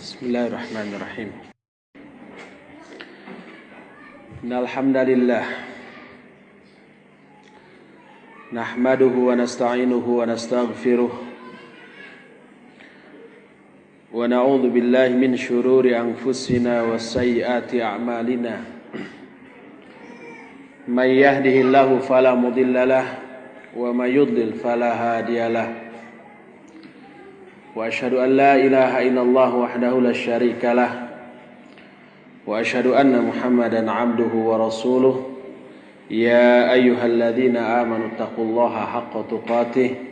Bismillahirrahmanirrahim. Innal hamdalillah nahmaduhu wa nasta'inuhu wa nastaghfiruh wa na'udzu billahi min shururi anfusina wa sayyiati a'malina. May yahdihillahu fala mudhillalah wa may yudlil fala hadiyalah. Wa asyhadu an la ilaha illallah wahdahu la syarika lah wa asyhadu anna Muhammadan abduhu wa rasuluh. Ya ayyuhalladzina amanu taqullaha haqqa tuqatih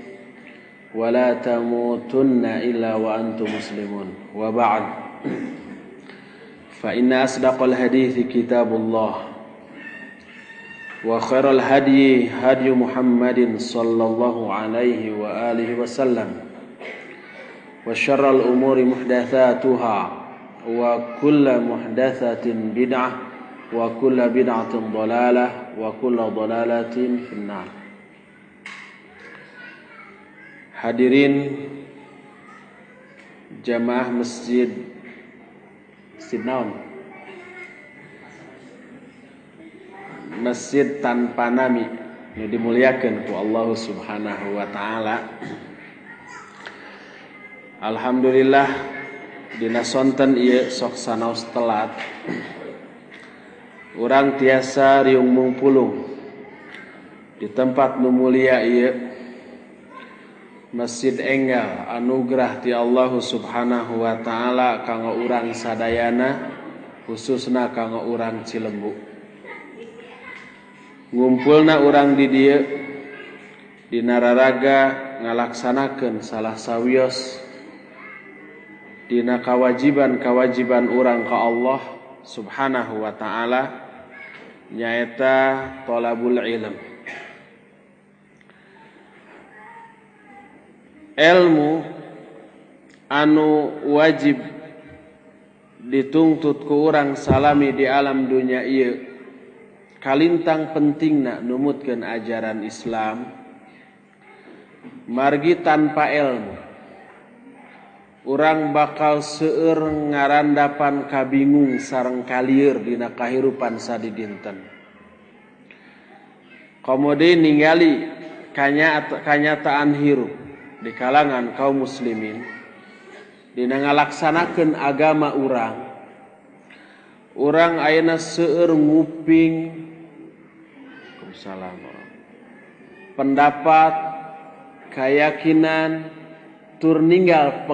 wa la tamutunna illa wa antum muslimun. Wa ba'd. Fa inna asdaqal hadithi kitabullah wa khairal hadyi hadyu Muhammadin sallallahu alaihi wa alihi wasallam. Wa syarral umuri muhdatsatuha wa kullu muhdatsatin bid'ah wa kullu bid'atin dhalalah wa kullu dhalalatin finnar. Hadirin jamaah masjid Sidnaun, Masjid Tanpa Nami yang dimuliakan ku Allah Subhanahu wa taala. Alhamdulillah dina sonten ieu sok sanaos telat. Urang tiasa riung mungpulung di tempat nu mulia ieu, Masjid Enggal anugerah ti Allah Subhanahu wa taala kanggo urang sadayana, khususna kanggo urang Cilembu. Ngumpulna urang di dieu dina raraga ngalaksanakeun salah sawios dina kewajiban urang ka Allah Subhanahu wa taala, nyaeta thalabul ilm. Ilmu anu wajib ditungtut ku urang salami di alam dunia ieu, kalintang pentingna numutkeun ajaran Islam. Margi tanpa ilmu urang bakal seueur ngarandapan kabingung sareng kalieur dina kahirupan sadidinten. Kemudian ningali kanyataan hirup di kalangan kaum muslimin dina ngalaksanakeun agama urang ayeuna seueur nguping pendapat, keyakinan, tur ninggal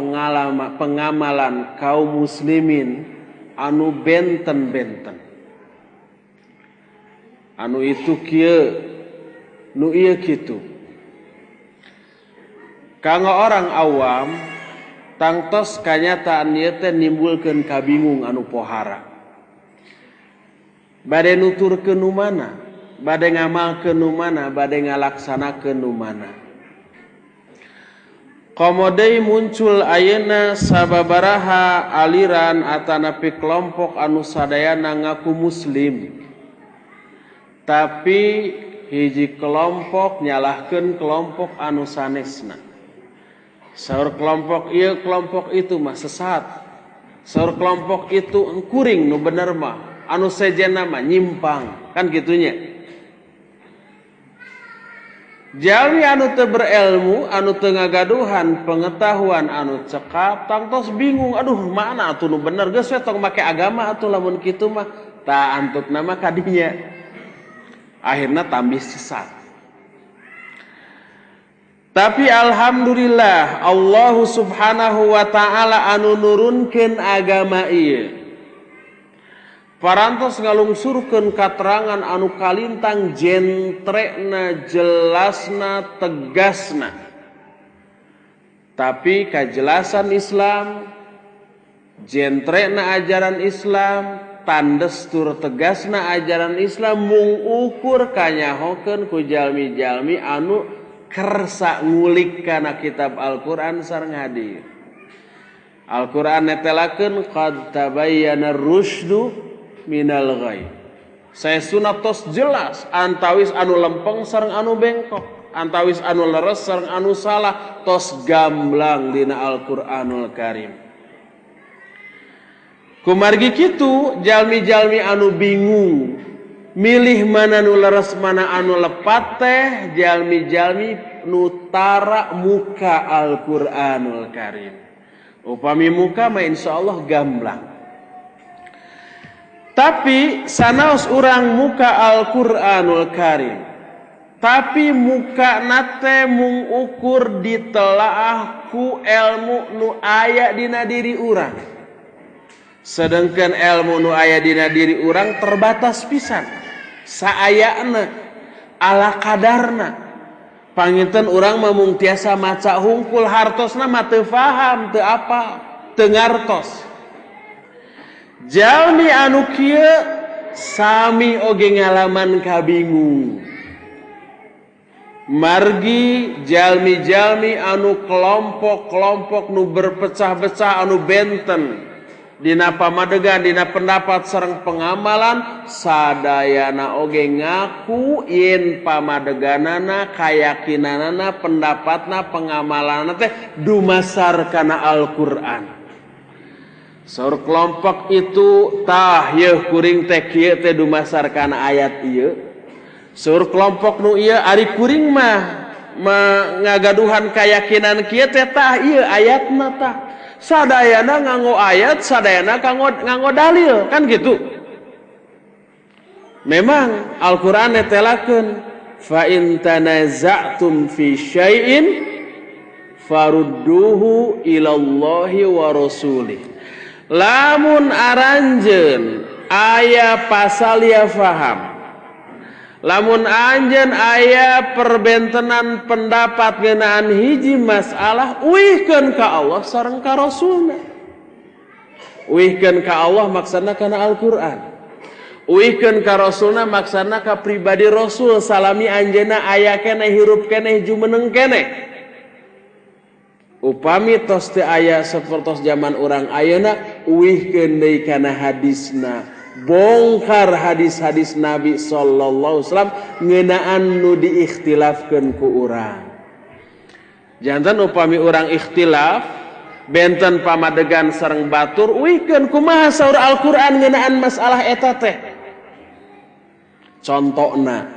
pengamalan kaum muslimin anu benten-benten. Anu itu kieu, nu ieu kitu. Kanggo orang awam tangtos kanyataan ieu teh nimbulkeun kabingung anu pohara. Bade nuturkeun nu mana, bade ngamalkeun nu mana, bade ngalaksanakeun nu mana. Komodei muncul ayeuna sababaraha aliran atanapi kelompok anu sadayana ngaku muslim, tapi hiji kelompok nyalahkeun kelompok anu sanesna. Saur kelompok ieu kelompok itu mah sesat, saur kelompok itu kuring nu bener mah anu sejenna mah nyimpang, kan gitunya. Jalmi anu teu berilmu, anu teu ngagaduhan pengetahuan anu cekap, tangtos bingung, aduh mana atuh nu bener, geus we tong make agama atuh lamun kitu mah, tah antutna mah kadinya. Akhirna tambih sesat. Tapi alhamdulillah Allah Subhanahu wa taala anu nurunkeun agama ieu parantos ngalungsurkeun katerangan anu kalintang jentrena, jelasna, tegasna. Tapi kajelasan Islam, jentrena ajaran Islam, tandes tur tegasna ajaran Islam mung ukur kanyahokeun ku jalmi-jalmi anu kersa ngulik kana kitab Al-Qur'an sareng hadis. Al-Qur'an netelakeun qad tabayyana rusydu minal ghai. Saya sunat tos jelas antawis anu lempeng sareng anu bengkok, antawis anu leres sareng anu salah tos gamblang dina Al-Qur'anul Karim. Kumargi kitu jalmi-jalmi anu bingung milih mana nu leres mana anu lepat teh jalmi-jalmi nu tara muka Al-Qur'anul Karim. Upami muka mah insyaallah gamblang. Tapi sanaos urang muka Al-Qur'anul Karim. Tapi muka nate mung ukur ditelaah ku ilmu nu aya dina diri urang. Sedangkan ilmu nu aya dina diri urang terbatas pisan. Saayana ala kadarna. Panginten urang mah mung tiasa maca hungkul hartosna mah teu faham teu apa teu ngartos. Jalmi anu kieu sami oge ngalaman kabingung. Margi jalmi-jalmi anu kelompok-kelompok nu berpecah-pecah anu benten dina pamadegan dina pendapat sareng pengamalan sadayana oge ngaku yen pamadeganana kayakinanana pendapatna pengamalanna teh dumasar kana Al-Qur'an. Saur kelompok itu tah yeuh kuring teh kieu teh dumasar kana ayat ieu. Saur kelompok nu ieu ari kuring mah ngagaduhan keyakinan kieu teh tah ieu ayatna tah. Sadayana nganggo ayat, sadayana nganggo dalil, kan gitu. Memang Al-Qur'an netelakeun fa in tanaza'tum fi syai'in farudduhu ilallahi wa rasulih. Lamun aranjeun aya pasal ya faham. Lamun anjeun aya perbentenan pendapat ngeunaan hiji masalah uihkeun ka Allah sareng ka Rasulna. Uihkeun ka Allah maksudna kana Al-Qur'an. Uihkeun ka Rasulna maksudna ka pribadi Rasul salami anjeunna aya keneh hirup keneh jumeneng keneh. Upami tos teu aya sapertos zaman urang ayeuna uihkeun deui kana hadisna. Bongkar hadis-hadis Nabi sallallahu alaihi wasallam ngeunaan nu diikhtilafkeun ku urang. Janten upami urang ikhtilaf benten pamadegan sareng batur uihkeun kumaha saur Al-Qur'an ngeunaan masalah eta teh. Contona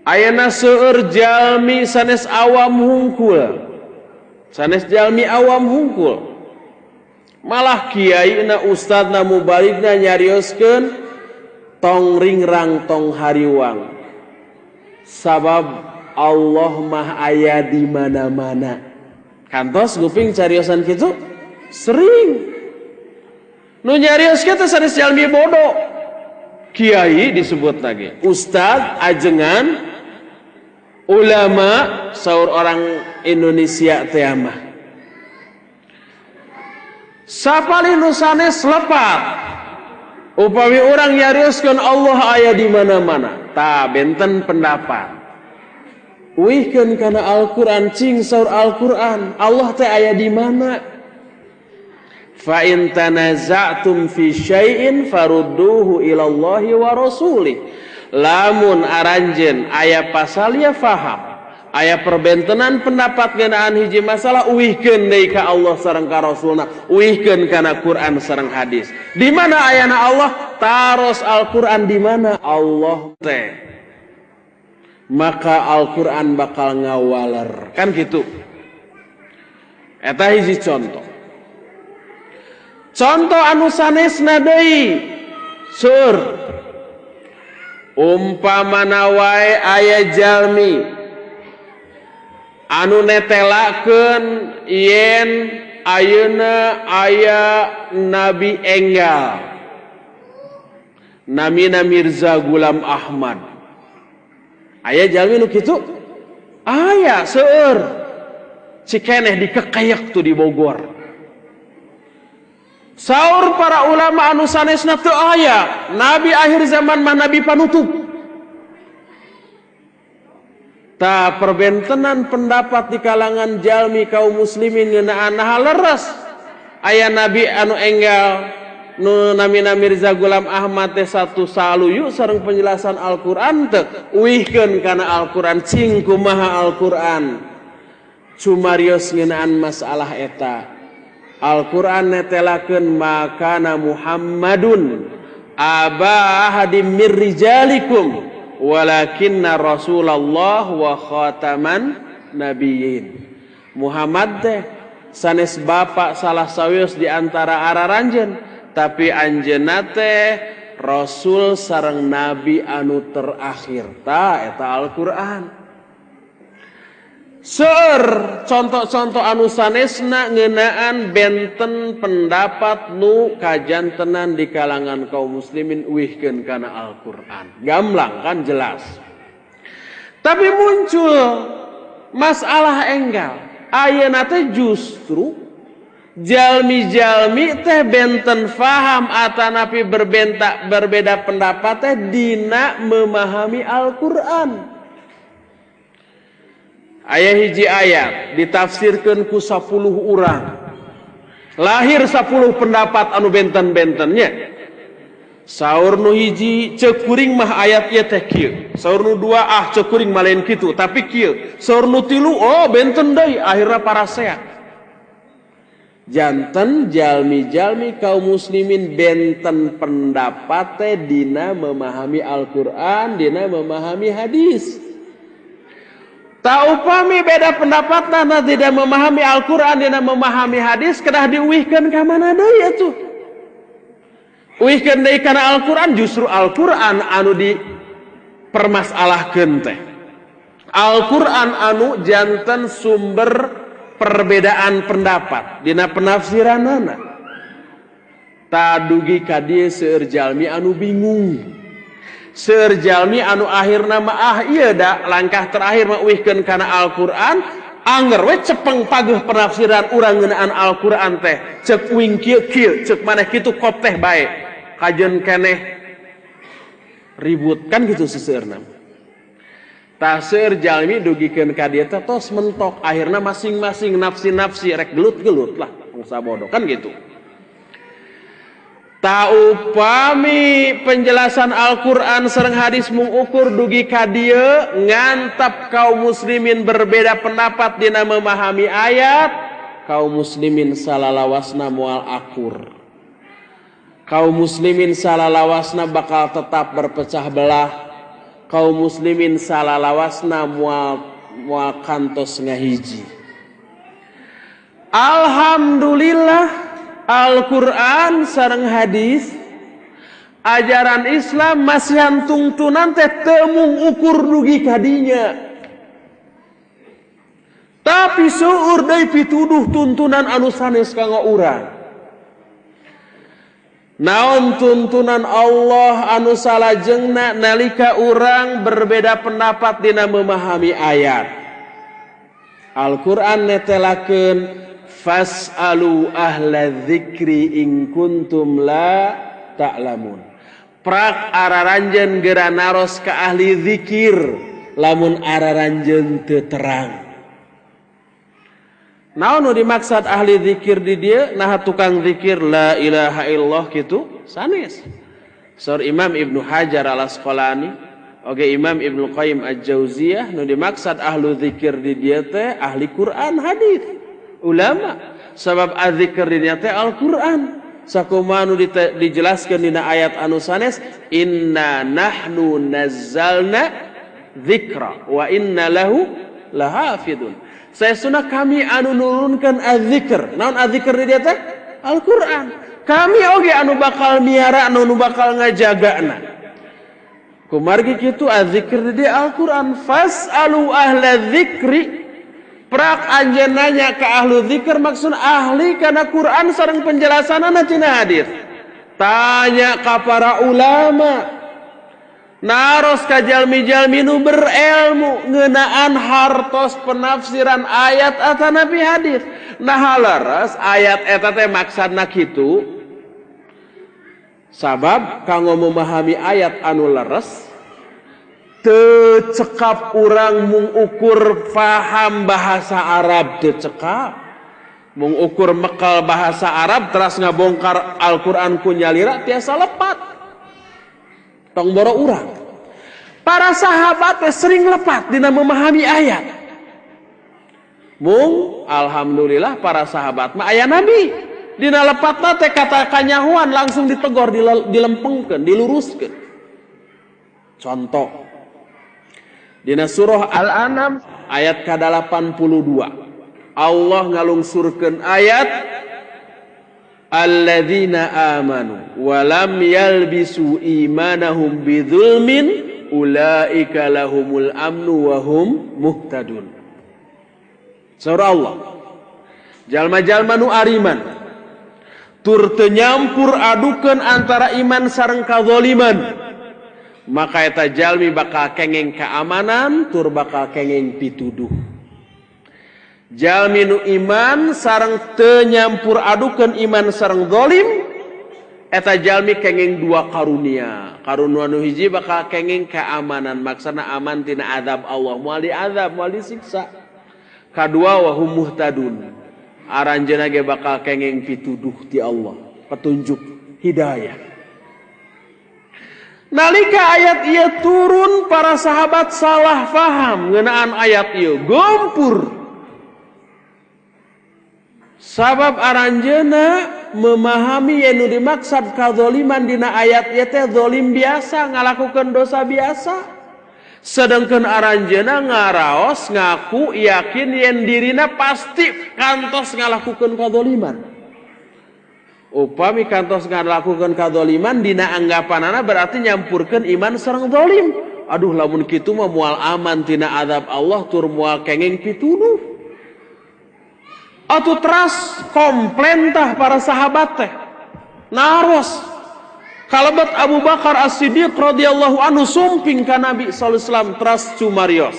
ayeuna seueur jalmi sanes awam hungkul. Sanes jalmi awam hungkul. Malah kiaina ustadna mubaligna nyarioskeun tong ringrang tong hariwang. Sabab Allah mah aya di mana-mana. Kantos guping cariosan kitu sering. Nu nyarioskeun teh sanes jalmi bodoh. Kiai disebut lagi, ustad, ajengan, ulama, saur orang Indonesia teh mah. Sapali nu sanes lepat. Upami urang nyarioskeun Allah aya di mana-mana. Tah benten pendapat. Uihkeun kana Al-Qur'an cing saur Al-Qur'an Allah teh aya di mana? Fa in tanaza'tum fi syai'in farudduhu ilallahi wa rasulih. Lamun aranjeun aya pasal ya faham. Aya perbentenan pendapat ngeunaan hiji masalah uihkeun deui ka Allah sareng ka Rasulna, uihkeun kana Quran sareng hadis. Di mana ayana Allah? Taros Al-Qur'an di mana Allah teh. Maka Al-Qur'an bakal ngawaler. Kan gitu. Eta hiji contoh. Contoh anu sanesna deui. Sur. Umpamana wae aya jalmi anu netelakeun yen ayeuna aya Nabi enggal namina Mirza Gulam Ahmad. Aya jalmi nu kitu? Aya seueur. Cikeneh dikekeyak tuh di Bogor. Saur para ulama anu sanesna teu aya. Nabi akhir zaman mah nabi panutup. Ta perbentenan pendapat di kalangan jalmi kaum muslimin ngeunaan naha leres aya nabi anu enggal nu namina Mirza Gulam Ahmad teh satu saluyu sareng penjelasan Al-Qur'an teh uihkeun kana Al-Qur'an cing kumaha Al-Qur'an cumarios ngeunaan masalah eta. Al-Qur'an netelakeun makana Muhammadun aba ahadim mir rijalikum walakinna Rasulullah wa khataman nabiyyin. Muhammad teh sanes bapak salah sawios di antara araranjeun, tapi anjeunna teh rasul sareng nabi anu terakhir. Ta eta Al-Qur'an. Seueur contoh-contoh anu sanesna ngeunaan benten pendapat nu kajantenan di kalangan kaum muslimin uihkeun kana Al-Qur'an. Gamblang kan, jelas. Tapi muncul masalah enggal. Ayeuna teh justru jalmi-jalmi teh benten faham atanapi berbeda pendapat teh dina memahami Al-Qur'an. Aya hiji ayat ditafsirkeun ku 10 urang. Lahir 10 pendapat anu benten-bentennya. Saur nu hiji ceuk kuring mah ayat ieu teh kieu. Saur nu dua ceuk kuring mah lain kitu, tapi kieu. Saur nu tilu benten deui, akhirna paraseak. Janten jalmi-jalmi kaum muslimin benten pendapat teh dina memahami Al-Qur'an, dina memahami hadis. Tak upami beda pendapatna na tidak memahami Al-Qur'an dina memahami hadis kedah diuihkeun ka mana deui atuh? Uihkeun deui kana Al-Qur'an, justru Al-Qur'an anu dipermasalahkeun teh. Al-Qur'an anu janten sumber perbedaan pendapat dina penafsiranana. Tadugi ka dieu seueur jalmi anu bingung. Seueur jalmi anu akhirna mah ieu da langkah terakhir mah uihkeun kana Al-Qur'an, anger we cepeng pageuh penafsiran urang ngeunaan Al-Qur'an teh. Ceuk uing kieu, ceuk maneh kitu kop teh bae. Kajeun keneh ribut kan gitu seseueurna. Tah seueur jalmi dugikeun ka dieu teh tos mentok, akhirna masing-masing nafsi-nafsi rek gelut-gelut lah bangsa bodoh kan gitu. Ta upami penjelasan Al-Qur'an sareng hadis mung ukur dugi ka dieu ngantap kaum muslimin berbeda pendapat dina memahami ayat, kaum muslimin salalawasna moal akur. Kaum muslimin salalawasna bakal tetap berpecah belah. Kaum muslimin salalawasna moal kantos ngahiji. Alhamdulillah Al-Qur'an sareng hadis ajaran Islam masih tungtunan teh teu mung ukur dugi kadinya. Tapi seueur deui pituduh tuntunan anu sanes kanggo urang. Naon tuntunan Allah anu salajengna nalika urang berbeda pendapat dina memahami ayat. Al-Qur'an netelakeun fas'alu ahla dzikri in kuntum la ta'lamun. Prak araranjeun geura naros ka ahli zikir lamun araranjeun teu terang. Naon nu dimaksud ahli zikir di dieu? Nah tukang zikir la ilaha illallah kitu sanes. Saur Imam Ibnu Hajar Al-Asqalani oge Imam Ibnu Qayyim Al-Jauziyah nu dimaksud ahli zikir di dieu teh ahli Quran hadis. Ulama sabab adzikr dina teh Al-Qur'an sakumaha nu dijelaskeun dina ayat anu sanes inna nahnu nazzalna dzikra wa inna lahu lahafidun. Saestuna kami anu nurunkeun adzikr. Naon adzikr di dieu teh? Al-Qur'an. Kami oge anu bakal miara anu bakal ngajagana. Kumargi kitu adzikr di dieu Al-Qur'an. Fas'alu ahla dzikri. Prak anjeun nanya ka ahlu dzikir maksud ahli kana Quran sareng penjelasanana tina hadis. Tanya ka para ulama. Naros ka jalmi-jalmi nu berilmu ngeunaan hartos penafsiran ayat atanapi hadis. Nah leres ayat eta teh maksudna kitu. Sabab kanggo memahami ayat anu leres teu cekap urang mung ukur faham bahasa Arab teu cekap. Mung ukur mekal bahasa Arab teras ngabongkar Al-Qur'an ku nyalira tiasa lepat. Tong boro urang. Para sahabat teh sering lepat dina memahami ayat. Mung alhamdulillah para sahabat mah aya nabi. Dina lepatna teh kata kanyahuan langsung ditegor, dilempengkeun, diluruskeun. Contoh. Dina surah Al-An'am ayat ke-82. Allah ngalungsurkeun ayat alladzina amanu wa lam yalbisu imanahum bidzulmin ulaika lahumul amnu wa hum muhtadun. Surah Allah. Jalma-jalma nu ariman tur teu nyampur adukeun antara iman sareng kadzaliman, maka eta jalmi bakal kengeng keamanan tur bakal kengeng pituduh. Jalmi nu iman sareng teu nyampur adukeun iman sareng zalim, eta jalmi kengeng dua karunia. Karunia nu hiji bakal kengeng keamanan, maksana aman tina azab Allah, moal diazab, moal disiksa. Kadua wa hum muhtadun. Aranjeuna ge bakal kengeng pituduh ti Allah, petunjuk hidayah. Nalika ayat ieu turun, para sahabat salah faham ngeunaan ayat ieu, gompur. Sabab aranjeuna memahami yen nu dimaksud kadzaliman dina ayat ieu teh zalim biasa, ngalakukeun dosa biasa. Sedangkan aranjeuna ngaraos ngaku yakin yen dirina pasti kantos ngalakukeun kadzaliman. Upami kantos ngalakukeun kadzaliman dina anggapanana berarti nyampurkeun iman sareng zalim. Aduh lamun kitu mah moal aman tina azab Allah tur moal kengeng pituduh. Atuh teras komplain tah para sahabat teh. Naros kalabat Abu Bakar As-Siddiq radhiyallahu anhu sumping ka Nabi sallallahu alaihi wasallam teras cumarios.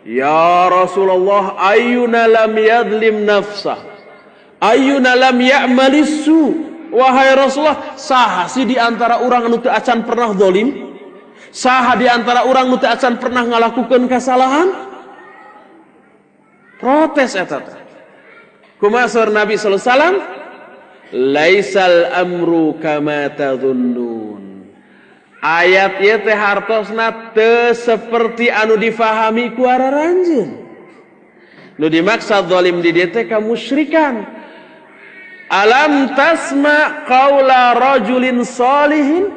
Ya Rasulullah, ayyuna lam yadlim nafsah, ayyuna lam ya'malisu. Wahai Rasulullah, saha sih di antara urang anu teu acan pernah zalim? Saha di antara urang anu teu acan pernah ngalakukeun kasalahan? Protes eta teh. Kumaha seur Nabi sallallahu alaihi wasallam? Laisal amru kama tadhunnun. Ayat ieu teh hartosna teu saperti anu difahami ku araranjeun. Nu dimaksud zalim di dieu teh kamusyrikan. Alam tasma qaula rajulin salihin.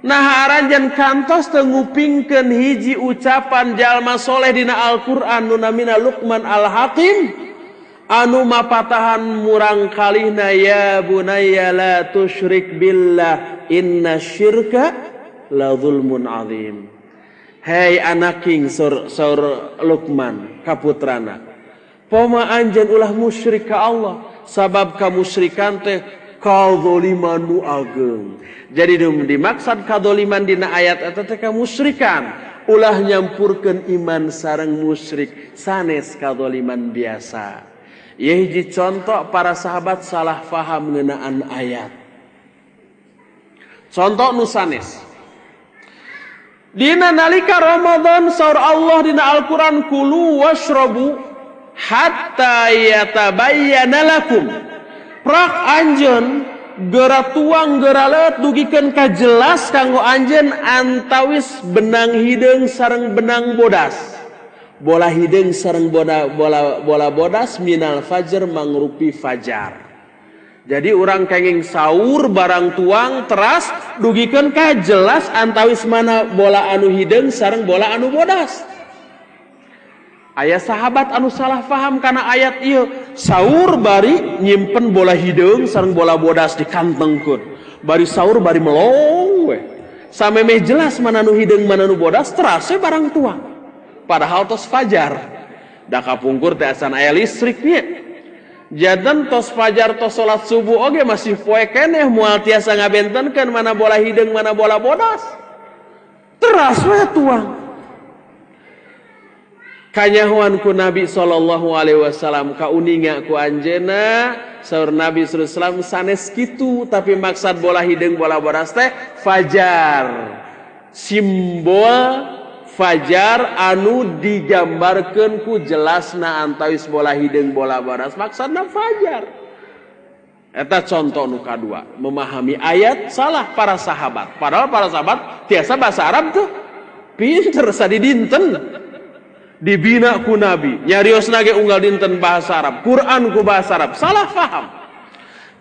Nah aranjeun kantos teu ngupingkeun hiji ucapan jalma soleh dina Al-Qur'an nu namina Luqman Al-Hakim. Anu mapatahan murang kalihna ya bunayya la tusyrik billah inna syirka la zulmun azim. Hei anaking saur Luqman kaputrana, poma anjeun ulah musyrik ka Allah, sabab kamusyrikan teh kadzaliman nu ageung. Jadi dimaksud kadzaliman dina ayat eta teh kamusyrikan, ulah nyampurkeun iman sareng musyrik sanes kadzaliman biasa. Ieu hiji contoh para sahabat salah faham ngeunaan ayat. Contoh nu sanes. Dina nalika Ramadan saur Allah dina Al-Qur'an kulu washrabu hatta yatabayyana lakum. Prak anjeun geura tuang geura leut dugikeun ka jelas kanggo anjeun antawis benang hideung sareng benang bodas. Bola hideung sareng bola bodas minal fajr mangrupi fajar. Jadi orang kenging sahur barang tuang teras dugikeun ka jelas antawis mana bola anu hideung sareng bola anu bodas. Aya sahabat anu salah paham kana ayat ieu, sahur bari nyimpen bola hideung sareng bola bodas di kantengkeun. Bari sahur bari melong we. Samemeh jelas mana nu hideung mana nu bodas teras we barang tuang. Padahal tos fajar, da kapungkur teh asan aya listriknya. Jadan tos fajar tos salat subuh oge masih poe keneh moal tiasa ngabentenkeun mana bola hideung mana bola bodas. Teras we tuang. Kanyahoan ku Nabi sallallahu alaihi wasallam kauninga ku anjeunna saur Nabi sallallahu alaihi wasallam sanes kitu tapi maksud bola hideung bola bodas teh fajar. Simbol fajar anu digambarkeun ku jelasna antawis bola hideung bola bodas maksudna fajar. Eta contoh nu kadua, memahami ayat salah para sahabat. Padahal para sahabat tiasa bahasa Arab tuh pinter sadi dinten dibina ku Nabi. Nyariosna ge unggal dinten bahasa Arab, Quran ku bahasa Arab. Salah faham.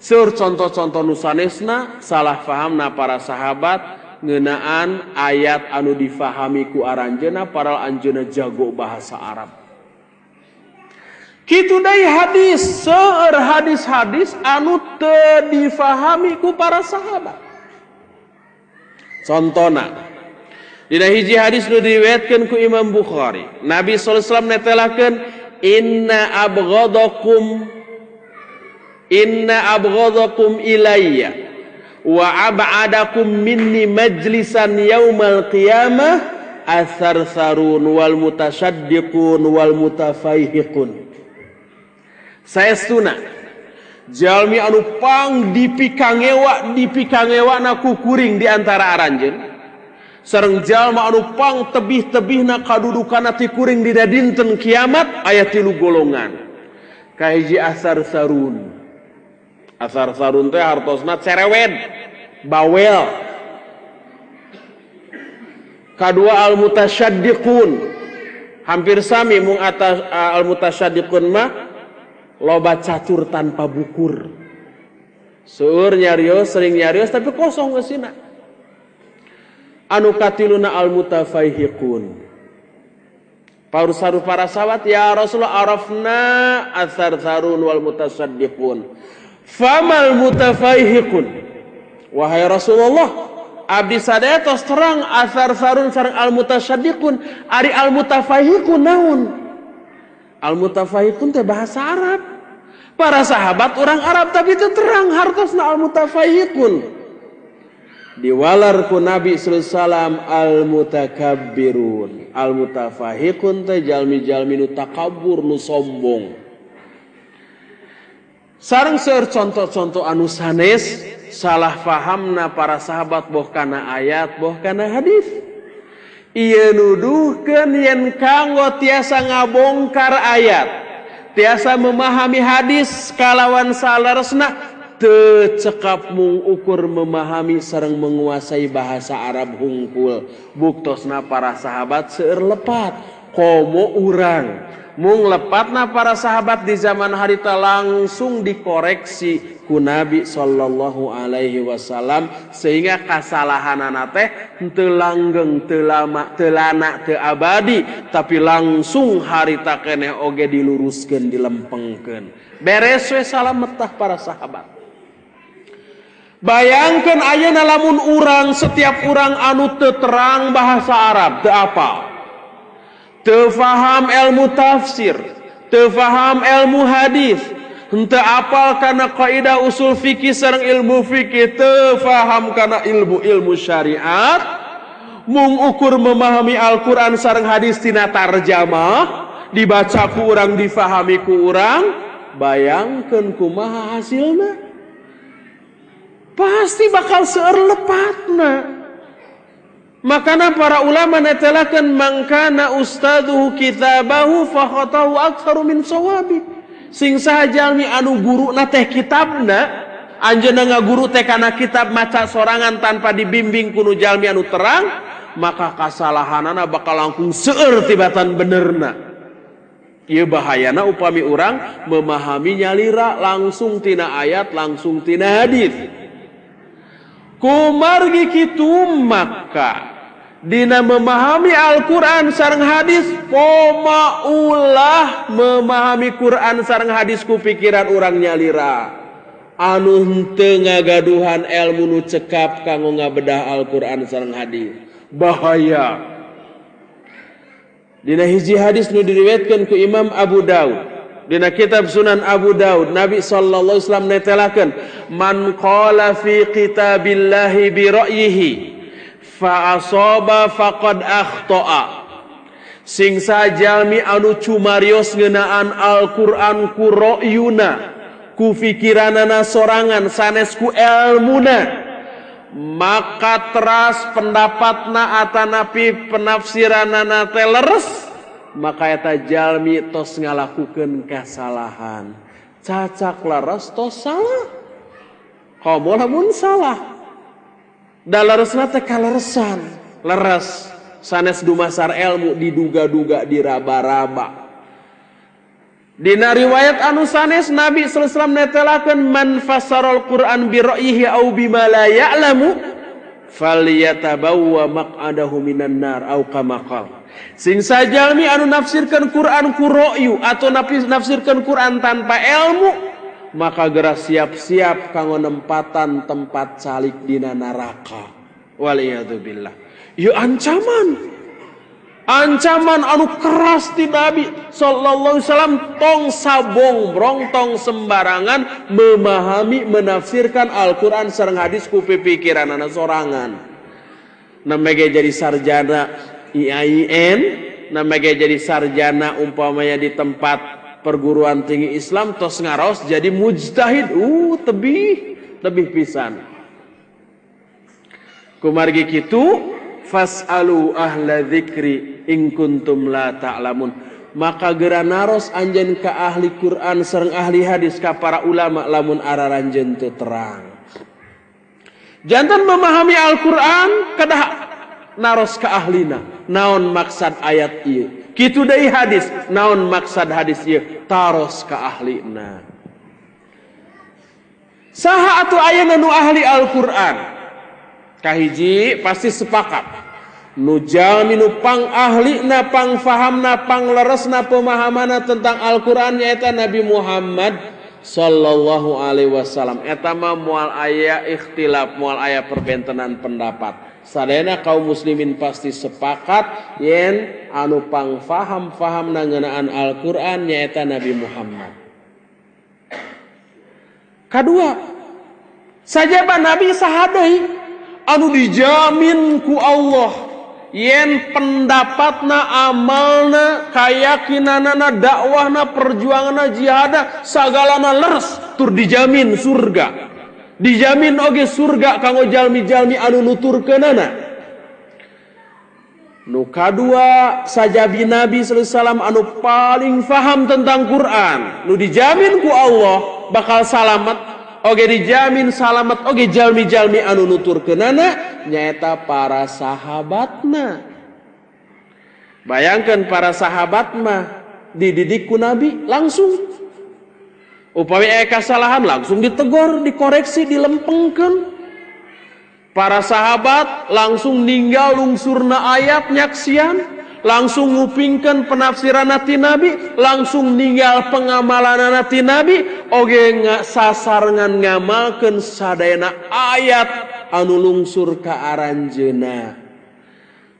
Seur contoh-contoh nu sanesna salah fahamna para sahabat ngeunaan ayat anu difahami ku aranjeuna padahal anjeunna jago bahasa Arab. Kitu deui hadis, seueur hadis-hadis anu teu difahami ku para sahabat. Contona, dina hiji hadis nu diriwayatkeun ku Imam Bukhari, Nabi sallallahu alaihi wasallam netelakeun inna abghadakum ilayya wa ab'adakum minni majlisan yaumal qiyamah atsarsarun wal mutasaddiqun wal mutafaihiqun. Saestuna jalmi anu pang dipikangewa na ku kuring di antara aranjeun sareng jalma anu pang tebih-tebihna kadudukanna ti kuring dina dinten kiamat aya 3 golongan. Kahiji atsarsarun. Atsarsarun teh hartosna cerewet, bawel. Kadua al-mutasyaddiqun. Hampir sami mung al-mutasyaddiqun mah loba catur tanpa bukur. Seueur nyarios, sering nyarios tapi kosong geusina. Anu katiluna al-mutafaihiqun. Parusaru para sahabat, ya Rasulullah arafna atsarsarun wal mutasaddiqun. Famal mutafaihiqun. Wahai Rasulullah, abdi sadaya tos terang atsarsarun sareng al-mutasaddiqun. Ari al-mutafaihiqun naon? Al-mutafaihiqun teh bahasa Arab. Para sahabat orang Arab tapi itu terang hartosna al-mutafaihiqun. Diwalar ku Nabi sallallahu alaihi wasallam al-mutakabbirun. Al-mutafaihiqun teh jalmi-jalmi nu takabbur nu sombong. Sareng seueur contoh-contoh anu sanes salah fahamna para sahabat boh kana ayat boh kana hadis. Ieu nuduhkeun yen kanggo tiasa ngabongkar ayat, tiasa memahami hadis kalawan salaresna teu cekap mung ukur memahami sareng menguasai bahasa Arab hungkul. Buktosna para sahabat seueur lepat komo urang. Mung lepatna para sahabat di zaman harita langsung dikoreksi ku Nabi sallallahu alaihi wasallam sehingga kasalahanana teh teu langgeng, teu lama, teu lana, teu abadi tapi langsung harita keneh oge diluruskeun, dilempengkeun. Beres we salametah para sahabat. Bayangkeun ayeuna lamun urang setiap urang anu teu terang bahasa Arab, teu apal. Teu faham ilmu tafsir, teu faham ilmu hadis, henteu apal kana kaidah usul fikih sareng ilmu fikih, teu faham kana ilmu syariat, mung ukur memahami Al-Qur'an sareng hadis tina tarjamah, dibaca ku urang, difahami ku urang, bayangkeun kumaha hasilna? Pasti bakal seueur lepatna. Makana para ulama netelakeun mangkana ustaduhu kitabahu fa khatahu aktsaru min sawabi. Sing saha jalmi anu guruna teh kitabna, anjeunna ngaguru teh kana kitab maca sorangan tanpa dibimbing ku nu jalmi anu terang, maka kasalahanana bakal langkung seueur tibatan benerna. Ieu bahayana upami urang memahami nyalira langsung tina ayat, langsung tina hadis. Kumargi kitu maka dina memahami Al-Quran sareng hadis poma ulah memahami Quran sareng hadis ku pikiran urang nyalira anu henteu ngagaduhan ilmu nu cekap kanggo ngabedah Al-Quran sareng hadis. Bahaya. Dina hiji hadis nu diriwayatkeun ku Imam Abu Daud dina kitab Sunan Abu Daud, Nabi sallallahu alaihi wasallam netelakeun man qala fi kitabillahi bi ra'yihi fa asaba faqad akhta'a. Sing sajalmi anu cumarios ngeunaan Al-Qur'an ku ra'yuna, ku fikiranana sorangan sanes ku ilmuna, maka teras pendapatna atanapi penafsiranana teh leres, maka eta jalmi tos ngalakukeun kasalahan. Cacak leres tos salah. Komo lamun salah. Da leresna teh kaleresan, leres sanes dumasar ilmu diduga-duga diraba-raba. Dina riwayat anu sanes Nabi sallallahu alaihi wasallam netelakeun man fassarul Qur'an bi ra'yihi aw bima la ya'lamu falyatabawwa maq'adahu minan nar aw kama qala. Sing sajalmi anu nafsirkeun Qur'an ku ra'yu atau nafsirkeun Qur'an tanpa ilmu, maka geura siap-siap kanggo nempatan tempat salik dina neraka. Waliyadu billah. Ieu ancaman anu keras ti Nabi sallallahu alaihi wasallam, tong sabongbrong tong sembarangan memahami menafsirkan Al-Qur'an sareng hadis ku pipikiranana sorangan. Namanya jadi sarjana IAIN, namanya jadi sarjana umpamanya di tempat perguruan tinggi Islam tos ngaros jadi mujtahid, tebih pisan. Kumargi kitu fas'alu ahla dzikri in kuntum la ta'lamun. Maka geura naros anjeun ka ahli Quran sareng ahli hadis ka para ulama lamun araranjeun teu terang. Janten memahami Al-Qur'an kadah naros ka ahlina. Naon maksad ayat ieu? Kitu deui hadis, naon maksad hadis ieu? Taros ka ahlina. Saha atuh ayeuna nu ahli Al-Qur'an? Kahiji pasti sepakat nu jalmi nu pang ahlina, pang fahamna, pang leresna pemahamana tentang Al-Qur'an nyaeta Nabi Muhammad sallallahu alaihi wasallam. Eta mah moal aya ikhtilaf, moal aya perbentenan pendapat. Sadayana kaum muslimin pasti sepakat yen anu pang faham-fahamna ngeunaan Al-Qur'an nyaeta Nabi Muhammad. Kadua, sajaba Nabi sahadeui anu dijamin ku Allah yen pendapatna, amalna, kayakinanana, dakwahna, perjuanganna, jihadna sagalana leres tur dijamin surga. Dijamin oge surga kanggo jalmi-jalmi anu nuturkeunana. Nu kadua sajabi Nabi sallallahu alaihi wasallam anu paling faham tentang Quran, nu dijamin ku Allah bakal salamet, oge dijamin salamet oge jalmi-jalmi anu nuturkeunana nyaeta para sahabatna. Bayangkeun para sahabat mah dididik ku Nabi langsung. Upami aya kasalahan langsung ditegur, dikoreksi, dilempengkeun. Para sahabat langsung ninggal lungsurna ayat nyaksian, langsung ngupingkeun penafsiranna ti Nabi, langsung ninggal pengamalanna ti Nabi, oge sasarengan ngamalkeun sadayana ayat anu lungsur ka aranjeunna.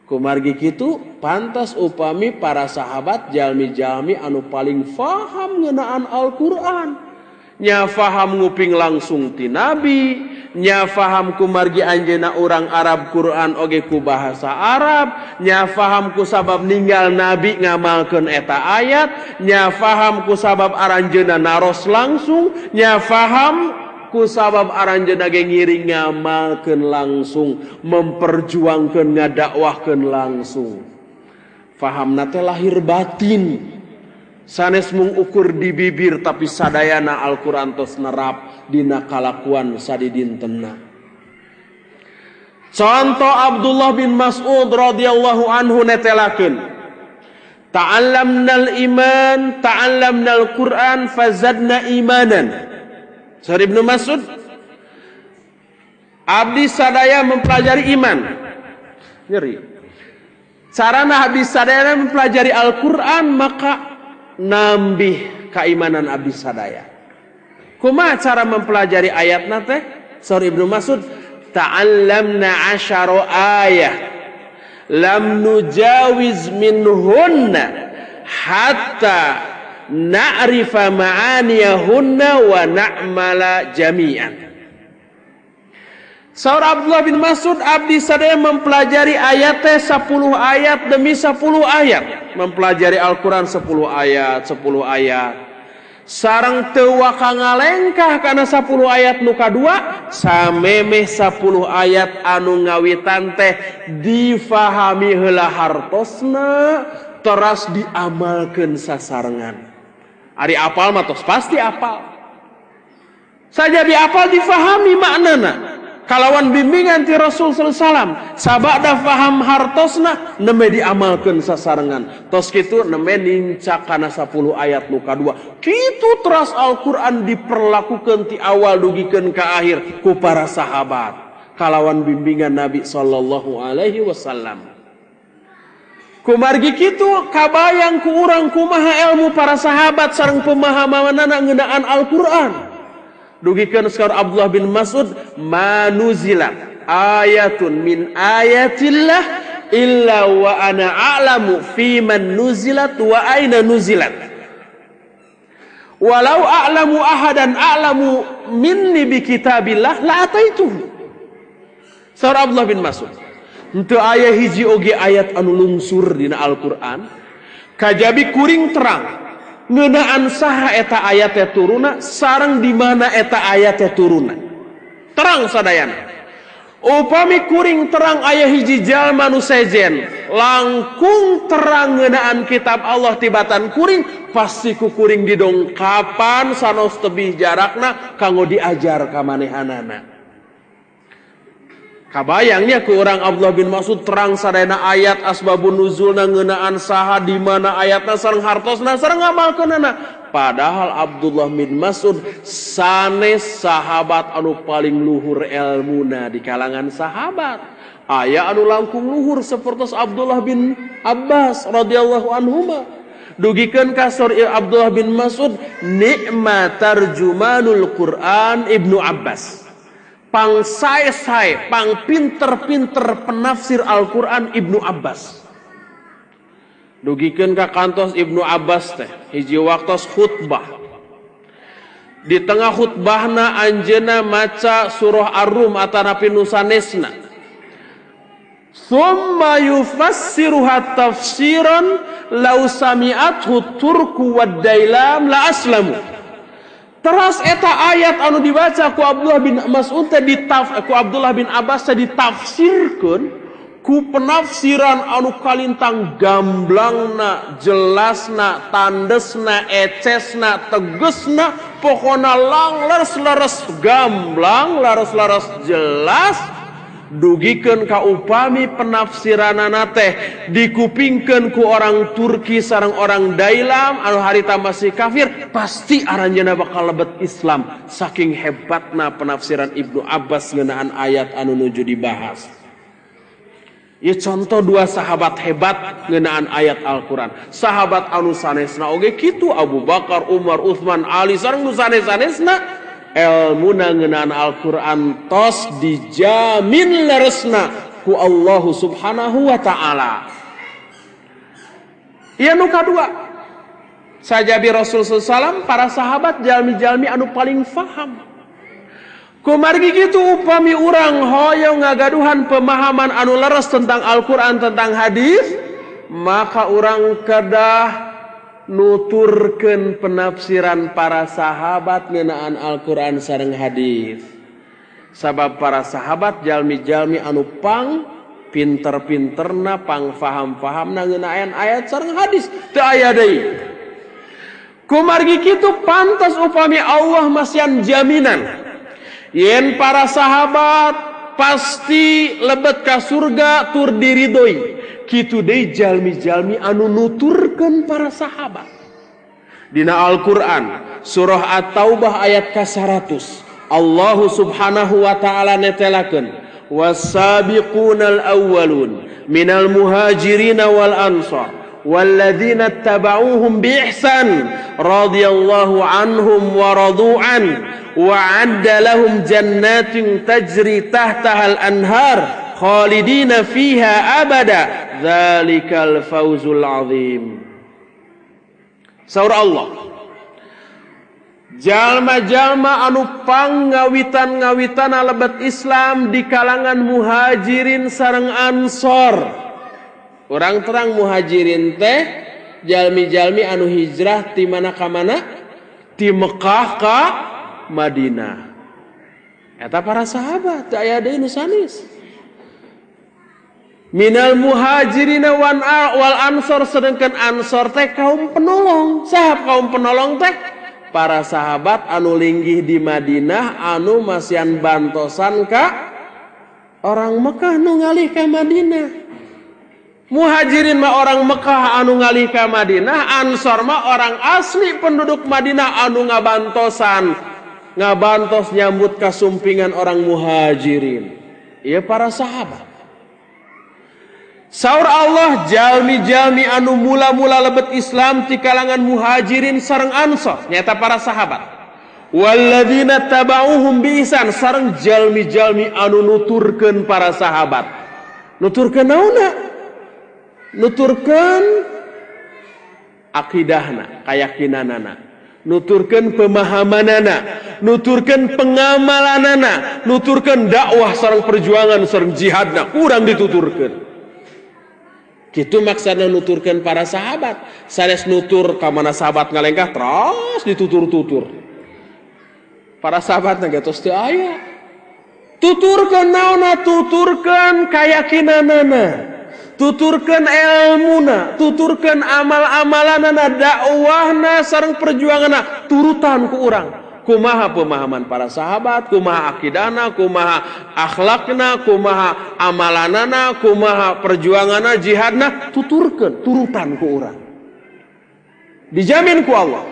Kumargi kitu pantas upami para sahabat jalmi-jalmi anu paling faham ngeunaan Al-Qur'an. Nya faham nguping langsung ti Nabi, nya faham kumargi anjeunna urang Arab Quran oge ku bahasa Arab, nya faham ku sabab ninggal Nabi ngamalkeun eta ayat, nya faham ku sabab aranjeunna naros langsung, nya faham ku sabab aranjeunna ge ngiring ngamalkeun langsung, memperjuangkeun ngadakwahkeun langsung. Fahamna teh lahir batin. Sanes mung ukur di bibir tapi sadayana Al-Qur'an tos nerap dina kalakuan sadidintenna. Contoh Abdullah bin Mas'ud radhiyallahu anhu netelakeun, ta'allamnal iman, ta'allamnal Qur'an fazadna imanan. Sari Ibnu Mas'ud, abdi sadaya mempelajari iman. Nyeri. Sarana abdi sadaya mempelajari Al-Qur'an maka nambih keimanan abdi sadaya. Kumaha cara mempelajari ayatna teh? Sari Ibnu Mas'ud, ta'allamna 10 ayat lam nujawiz minhunna hatta na'rifa ma'aniyahunna wa na'mala jami'an. Saur Abdullah bin Mas'ud abdi sadaya mempelajari ayat teh 10 ayat demi 10 ayat. Mempelajari Al-Qur'an 10 ayat, 10 ayat. Sareng teu waka ngalengkah kana 10 ayat nu kadua, samemeh 10 ayat anu ngawitan teh difahami heula hartosna, teras diamalkeun sasarengan. Ari apal mah tos pasti apal. Sajabi apal difahami maknana. kalawan bimbingan ti Rasul sallallahu alaihi wasallam sabada faham hartosna neme diamalkeun sasarengan tos kitu neme nincak kana 10 ayat nu kadua kitu teras Al-Qur'an diperlakukeun ti awal dugikeun ka akhir ku para sahabat kalawan bimbingan Nabi sallallahu alaihi wasallam. Kumargi kitu kabayang ku urang kumaha ilmu para sahabat sareng pemahamanana ngeunaan Al-Qur'an. Dugikeun sekar Abdullah bin Mas'ud manuzilat ayatun min ayatillah illa wa ana a'lamu fi man nuzilat wa aina nuzilat walau a'lamu ahadan a'lamu minni bi kitabillah la ataituhu. Saur Abdullah bin Mas'ud henteu aya hiji oge ayat anu lungsur dina Al-Qur'an kajabi kuring terang ngeunaan saha eta ayat teh turuna sareng di mana eta ayat teh turuna terang sadayana upami kuring terang aya hiji jalma nu sejen langkung terang ngeunaan kitab Allah tibatan kuring pasti ku kuring didongkapan sanos tebih jarakna kanggo diajar ka manehanana. Kabayangnya ku urang Abdullah bin Mas'ud terang sadayana ayat asbabun nuzulna ngeunaan saha di mana ayatna sareng hartosna sareng ngamalkeunana. Padahal Abdullah bin Mas'ud sanes sahabat anu paling luhur ilmuna di kalangan sahabat. Aya anu langkung luhur sapertos Abdullah bin Abbas radhiyallahu anhuma. Dugikeun ka Abdullah bin Mas'ud nikma tarjumanul Quran Ibnu Abbas. Pang sae-sae, pang pinter-pinter penafsir Al-Quran Ibnu Abbas. Dugikeun ka kantos Ibnu Abbas teh hiji waktos khutbah. Di tengah khutbahna anjeunna maca surah Ar-Rum atanapi nu sanesna. Tsumma yufassiruha tafsiran law sami'athu turku wad dailam la aslamu. Teras eta ayat anu dibaca ku Abdullah bin Mas'ud teh ku Abdullah bin Abbas teh ditafsirkeun ku penafsiran anu kalintang gamblangna, jelasna, tandesna, ecesna, tegesna, pokona leres-leres gamblang, leres-leres jelas. Dugikeun ka upami penafsiranana teh dikupingkeun ku orang Turki sareng orang Dailam anu harita masih kafir pasti aranjeunna bakal lebet Islam saking hebatna penafsiran Ibnu Abbas ngeunaan ayat anu nuju dibahas. Ieu contoh dua sahabat hebat ngeunaan ayat Al-Qur'an. Sahabat anu sanesna oge kitu Abu Bakar, Umar, Utsman, Ali sareng nu sanes-sanesna ilmuna ngeunaan Al-Qur'an tos dijamin leresna ku Allah Subhanahu wa taala. Ieu nu kadua. Sajabi Rasul sallallahu alaihi wasallam para sahabat jalmi-jalmi anu paling faham. Kumargi kitu upami urang hoyong ngagaduhan pemahaman anu leres tentang Al-Qur'an tentang hadis, maka urang kedah nuturkeun penafsiran para sahabat ngeunaan Al-Qur'an sareng hadis. Sabab para sahabat jalmi-jalmi anu pang pinter-pinterna pang faham-fahamna ngeunaan ayat sareng hadis teu aya deui. Kumargi kitu pantas upami Allah masian jaminan yen para sahabat pasti lebet ka surga tur diridoi. Kitu deui jalmi-jalmi anu nuturkeun para sahabat. Dina Al-Qur'an surah At-Taubah ayat ka-100 Allah Subhanahu wa taala netelakeun was-sabiqunal awwalun minal muhajirin wal ansar walladzina ittaba'uuhum bi ihsan radhiyallahu anhum wa radu'an wa 'adda lahum jannatin tajri tahtaha al-anhar khalidina fiha abada dzalikal fawzul azim. Saur Allah jalma-jalma anu pangawitan-ngawitana lebet Islam di kalangan muhajirin sareng ansor. Urang terang muhajirin teh jalmi-jalmi anu hijrah ti mana ka mana? Ti Mekah ka Madinah. Eta para sahabat teu aya deui nu sanes. Minal muhajirin wal ansor sedangkan ansor teh kaum penolong. Saha kaum penolong teh? Para sahabat anu linggih di Madinah anu masian bantosan ka orang Mekah nu ngalih ka Madinah. Muhajirin mah orang Mekah anu ngalih ka Madinah, Ansor mah orang asli penduduk Madinah anu ngabantos nyambut kasumpingan orang Muhajirin. Ieu para sahabat. Saur Allah jalmi-jalmi anu mula-mula lebet Islam ti kalangan Muhajirin sareng Ansor nyata para sahabat. Walladzina tabauhum bi ihsan sareng jalmi-jalmi anu nuturkeun para sahabat. Nuturkeun naonna? Nuturkeun akidahna, kayakinanana. Nuturkeun pemahamanana, nuturkeun pengamalanana, nuturkeun dakwah sareng perjuangan sareng jihadna, kurang dituturkeun. Kitu maksudna nuturkeun para sahabat. Sanes nutur ka mana sahabat ngalengkah terus ditutur-tutur. Para sahabat na getos teu aya. Tuturkeun naonna? Tuturkeun kayakinanana, tuturkeun ilmuna, tuturkeun amal-amalanana, dakwahna sareng perjuanganna, turutan ku urang. Kumaha pemahaman para sahabat, kumaha akidahna, kumaha akhlakna, kumaha amalanana, kumaha perjuanganna, jihadna, tuturkeun, turutan ku urang. Dijamin ku Allah.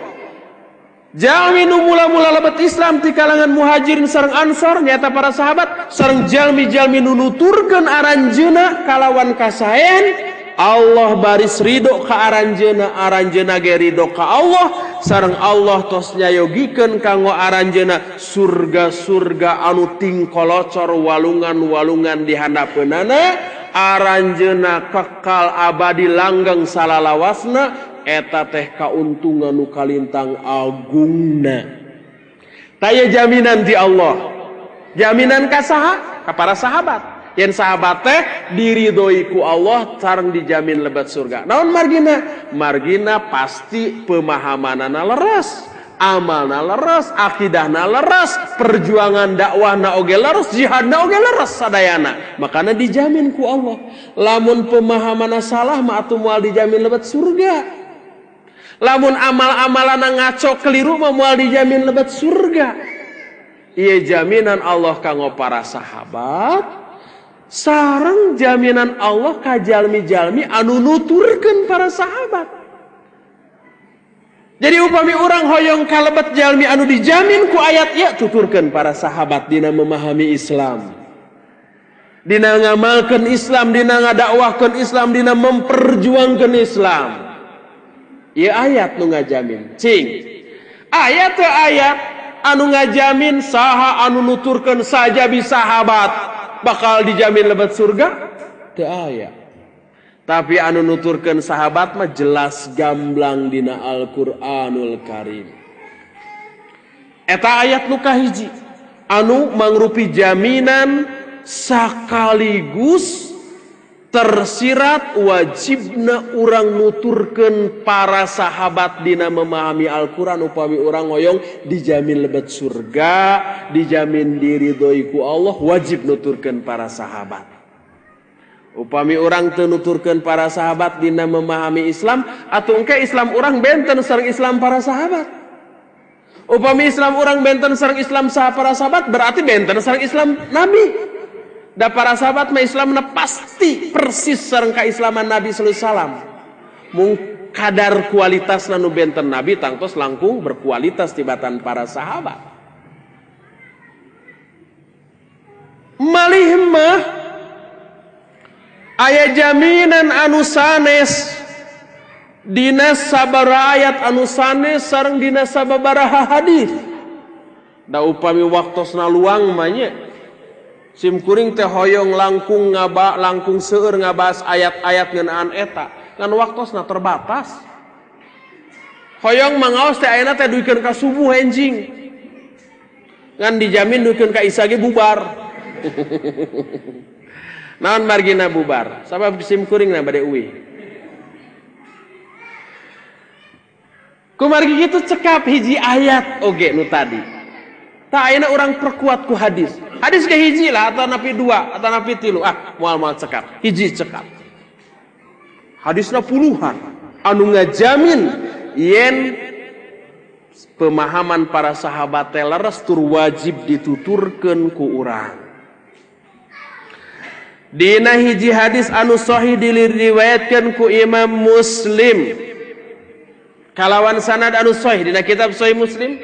Jalmi nu mula-mula lebet Islam ti kalangan Muhajirin sareng Ansor nyata para sahabat sareng jalmi-jalmi nu nuturkeun aranjeuna kalawan kasaen Allah baris ridho ka aranjeuna, aranjeuna ge ridho ka Allah, sareng Allah tos nyayogikeun kanggo aranjeuna surga-surga anu tingkolocor walungan-walungan di handapeunana, aranjeuna kekal abadi langgeng salalawasna, eta teh kauntungan nu kalintang agungna. Taya jaminan ti Allah. Jaminan ka saha? Ka para sahabat. Yang sahabat teh diridhoi ku Allah sareng dijamin lebat surga. Naon margina? Margina pasti pemahamanana leres, amalna leres, akidahna leres, perjuangan dakwahna oge leres, jihadna oge leres sadayana. Makana dijamin ku Allah. Lamun pemahamanna salah mah atuh moal dijamin lebat surga. Lamun amal-amalana ngaco keliru mah moal dijamin lebat surga. Ieu jaminan Allah kanggo para sahabat. Sareng jaminan Allah ka jalmi-jalmi anu nuturkeun para sahabat. Jadi upami urang hoyong kalebet jalmi anu dijamin ku ayat ieu tuturkeun para sahabat dina memahami Islam, dina ngamalkeun Islam, dina ngadakwahkeun Islam, dina memperjuangkeun Islam. Ieu ayat nu ngajamin. Cing. Ayat teu ayat anu ngajamin saha anu nuturkeun saja bi sahabat bakal dijamin lebat surga? Teu aya. Tapi anu nuturkeun sahabat mah jelas gamblang dina Al-Qur'anul Karim. Eta ayat nu kahiji anu mangrupi jaminan sakaligus tersirat wajibna urang nuturkeun para sahabat dina memahami Al-Qur'an upami urang hoyong dijamin lebat surga, dijamin diridhoi ku Allah, wajib nuturkeun para sahabat. Upami urang teu nuturkeun para sahabat dina memahami Islam, atuh engke Islam urang benten sareng Islam para sahabat. Upami Islam urang benten sareng Islam para sahabat berarti benten sareng Islam Nabi. Da para sahabat mah Islamna pasti persis sareng kaislaman Nabi sallallahu alaihi wasallam. Mung kadar kualitasna nu benten Nabi tangtos langkung berkualitas tibatan para sahabat. Malih mah aya jaminan anu sanes dina sabaraha ayat anu sanes sareng dina sababaraha hadis. Da upami waktosna luang mah nya sim kuring teh hoyong langkung seueur ngabahas ayat-ayat ngeunaan eta ngan waktosna terbatas. Hoyong mangaos teh ayeuna teh duikeun ka subuh enjing. Ngan dijamin duikeun ka isya ge bubar. Naon margina bubar? Sabab sim kuringna bade euwih. Kumargi kitu cekap hiji ayat oge nu tadi. Ta ayeuna urang perkuat ku hadis. Hadis ke hiji lah atau napi dua atau napi tilu moal cekap hiji cekap hadisna puluhan anu ngajamin yen pemahaman para sahabat leres tur wajib dituturkeun ku urang. Dina hiji hadis anu sahih diriwayatkeun ku Imam Muslim kalawan sanad anu sahih dina kitab Sahih Muslim.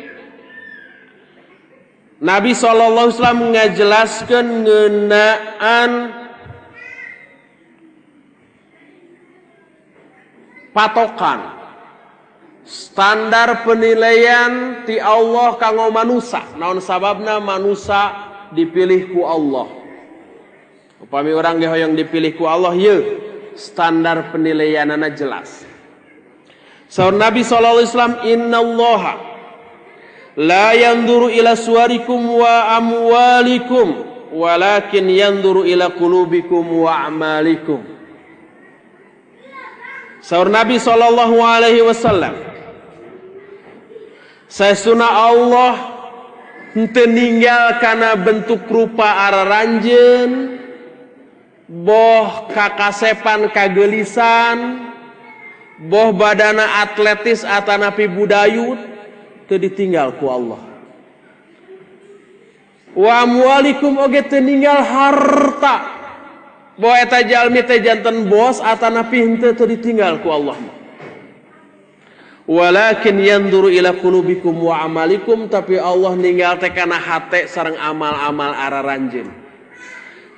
Nabi sallallahu alaihi wasallam ngajelaskeun ngeunaan patokan standar penilaian ti Allah kanggo manusia. Naon sababna manusia dipilih ku Allah. Upami orang ge hoyong dipilih ku Allah ye standar penilaianana jelas. Saur Nabi sallallahu alaihi wasallam, innallaha la yanzuru ila suwarikum wa amwalikum walakin yanzuru ila qulubikum wa a'malikum. Saur Nabi sallallahu alaihi wasallam, saestuna Allah henteu ninggal kana bentuk rupa araranjeun, boh kakasepan kagelisan, boh badana atletis atanapi budayut, teu ditinggal ku Allah. Wa amwalikum oge teu ninggal harta, boh eta jalmi teh janten bos atanapi henteu teu ditinggal ku Allah. Walakin yanzuru ila qulubikum wa amalikum, tapi Allah ninggal teh kana hate sareng amal-amal araranjeun.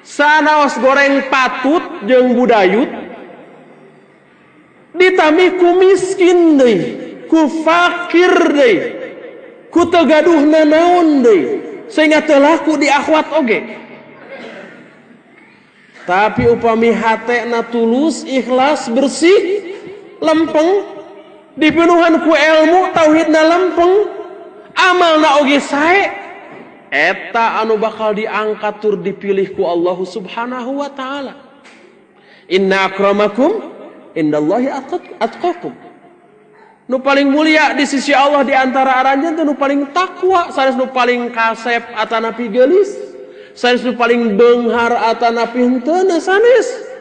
Sanaos goreng patut jeung budayut ditami ku miskin deui, ku fakir deui, ku teu gaduhna naon deui, sehingga teu laku di akhwat oge. Tapi upami hatena tulus, ikhlas, bersih, lempeng, dipenuhan ku ilmu, tauhidna lempeng, amalna oge sae, eta anu bakal diangkat tur dipilih ku Allah Subhanahu wa taala. Inna akramakum indallahi atqakum. Nu paling mulia di sisi Allah di antara aranjeun teh nu paling takwa, sanes nu paling kasep atanapi geulis, sanes nu paling beunghar atanapi henteu sanes.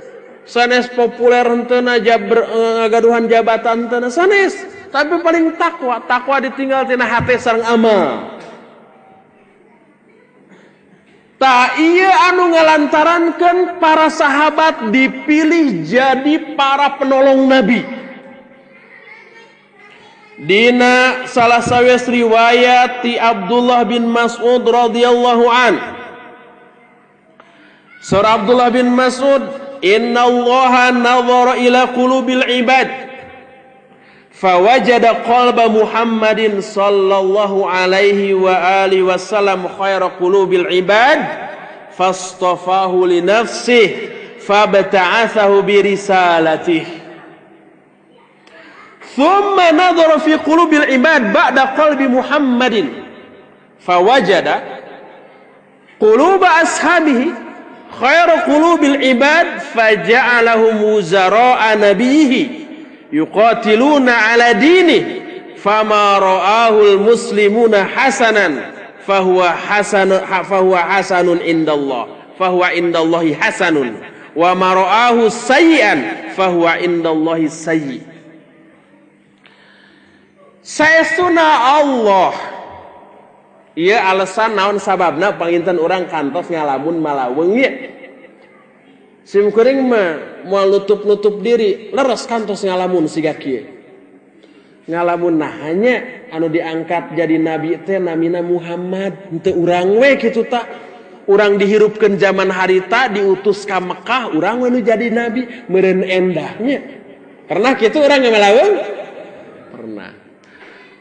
Sanes populer henteu ngagaduhan jabatan henteu sanes, tapi paling takwa, takwa ditinggal tina hate sareng amal. Tak iya anu ngalantarankeun para sahabat dipilih jadi para penolong Nabi. Dina salah sawes riwayat ti Abdullah bin Mas'ud radhiyallahu an. Surah Abdullah bin Mas'ud, "Inna Allaha nadhara ila qulubil ibad fawajada qalba Muhammadin sallallahu alaihi wa alihi wasallam khaira qulubil ibad fastafahu li nafsihi fabta'athahu bi risalatihi thumma nadhara fi qulubil ibad ba'da qalbi Muhammadin fawajada quluba ashabihi khaira qulubil ibad faja'alahum wuzara'a nabiyhi yuqatiluna ala dini fama ra'ahul muslimuna hasanan fahuwa hasanun indallah fahuwa indallahi hasanun wa ma ra'ahu sayyi'an fahuwa indallahi sayyi. Saestuna Allah ieu alasan naon sababna panginten urang kantos ngalamun malaweung ieu. Sim kuring mah moal nutup-nutup diri, leres kantos ngalamun siga kieu. Ngalamun nahanya anu diangkat jadi nabi teh namina Muhammad, henteu urang we kitu ta. Urang dihirupkeun zaman harita diutus ka Mekah, urang we nu jadi nabi, meureun endahnya. Pernah kitu urang ngalaweung? Pernah.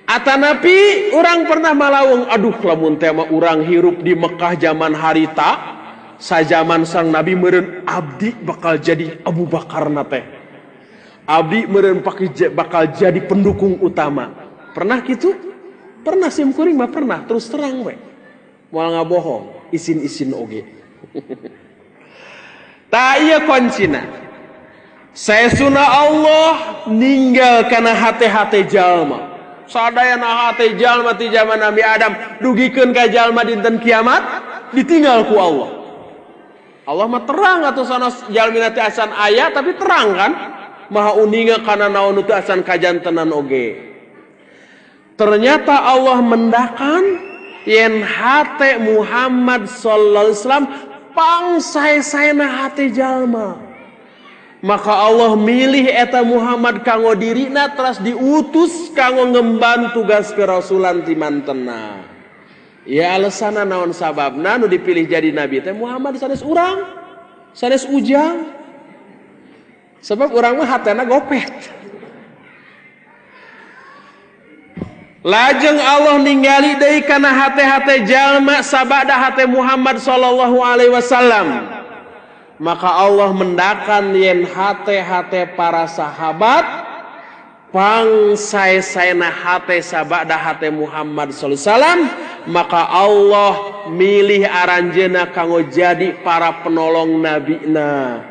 Atanapi urang pernah malaweung, aduh lamun teh mah urang hirup di Mekah zaman harita, sajaman sang Nabi meureun abdi bakal jadi Abu Bakar na teh. Abdi meureun bakal jadi pendukung utama. Pernah gitu? Pernah sim kuring mah pernah, terus terang we. Moal ngabohong, isin-isin oge. Ta ieu kuncina. Saestuna Allah ninggal kana hate-hate jalma. Sadayana hate jalma ti zaman Nabi Adam dugikeun ka jalma dinten kiamat ditinggal ku Allah. Allah mah terang atuh sanes jalmina teh asan aya tapi terang kan? Maha uninga kana naon teh asan kajantenan oge. Ternyata Allah mendakan yen hate Muhammad sallallahu alaihi wasallam pangsae-saena hate jalma. Maka Allah milih eta Muhammad kanggo dirina teras diutus kanggo ngemban tugas kerasulan ti mantena. Ya alasanna naon sababna nu dipilih jadi nabi teh Muhammad sanes urang, sanes ujang. Sebab urang mah hatena gopet. Lajeng Allah ningali deui kana hate-hate jalma sabada hate Muhammad sallallahu alaihi wasallam. Maka Allah mendakan yen hate-hate para sahabat pangsae-saena hate sabada hate Muhammad sallallahu alaihi wasallam, maka Allah milih aranjeuna kanggo jadi para penolong nabina.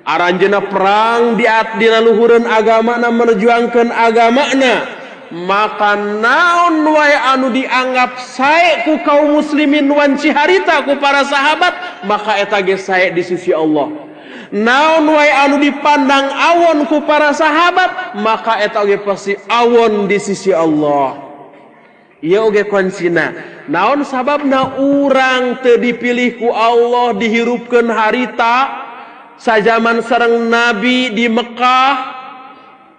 Aranjeuna perang dina luhureun agamana merjuangkeun agamana. Maka naon wae anu dianggap sae ku kaum muslimin wanci harita ku para sahabat, maka eta ge sae di sisi Allah. Naon wae anu dipandang awon ku para sahabat, maka eta ge pasti awon di sisi Allah. Ieu oge kuncina. Naon sababna urang teu dipilih ku Allah dihirupkeun harita sajaman sareng Nabi di Mekah?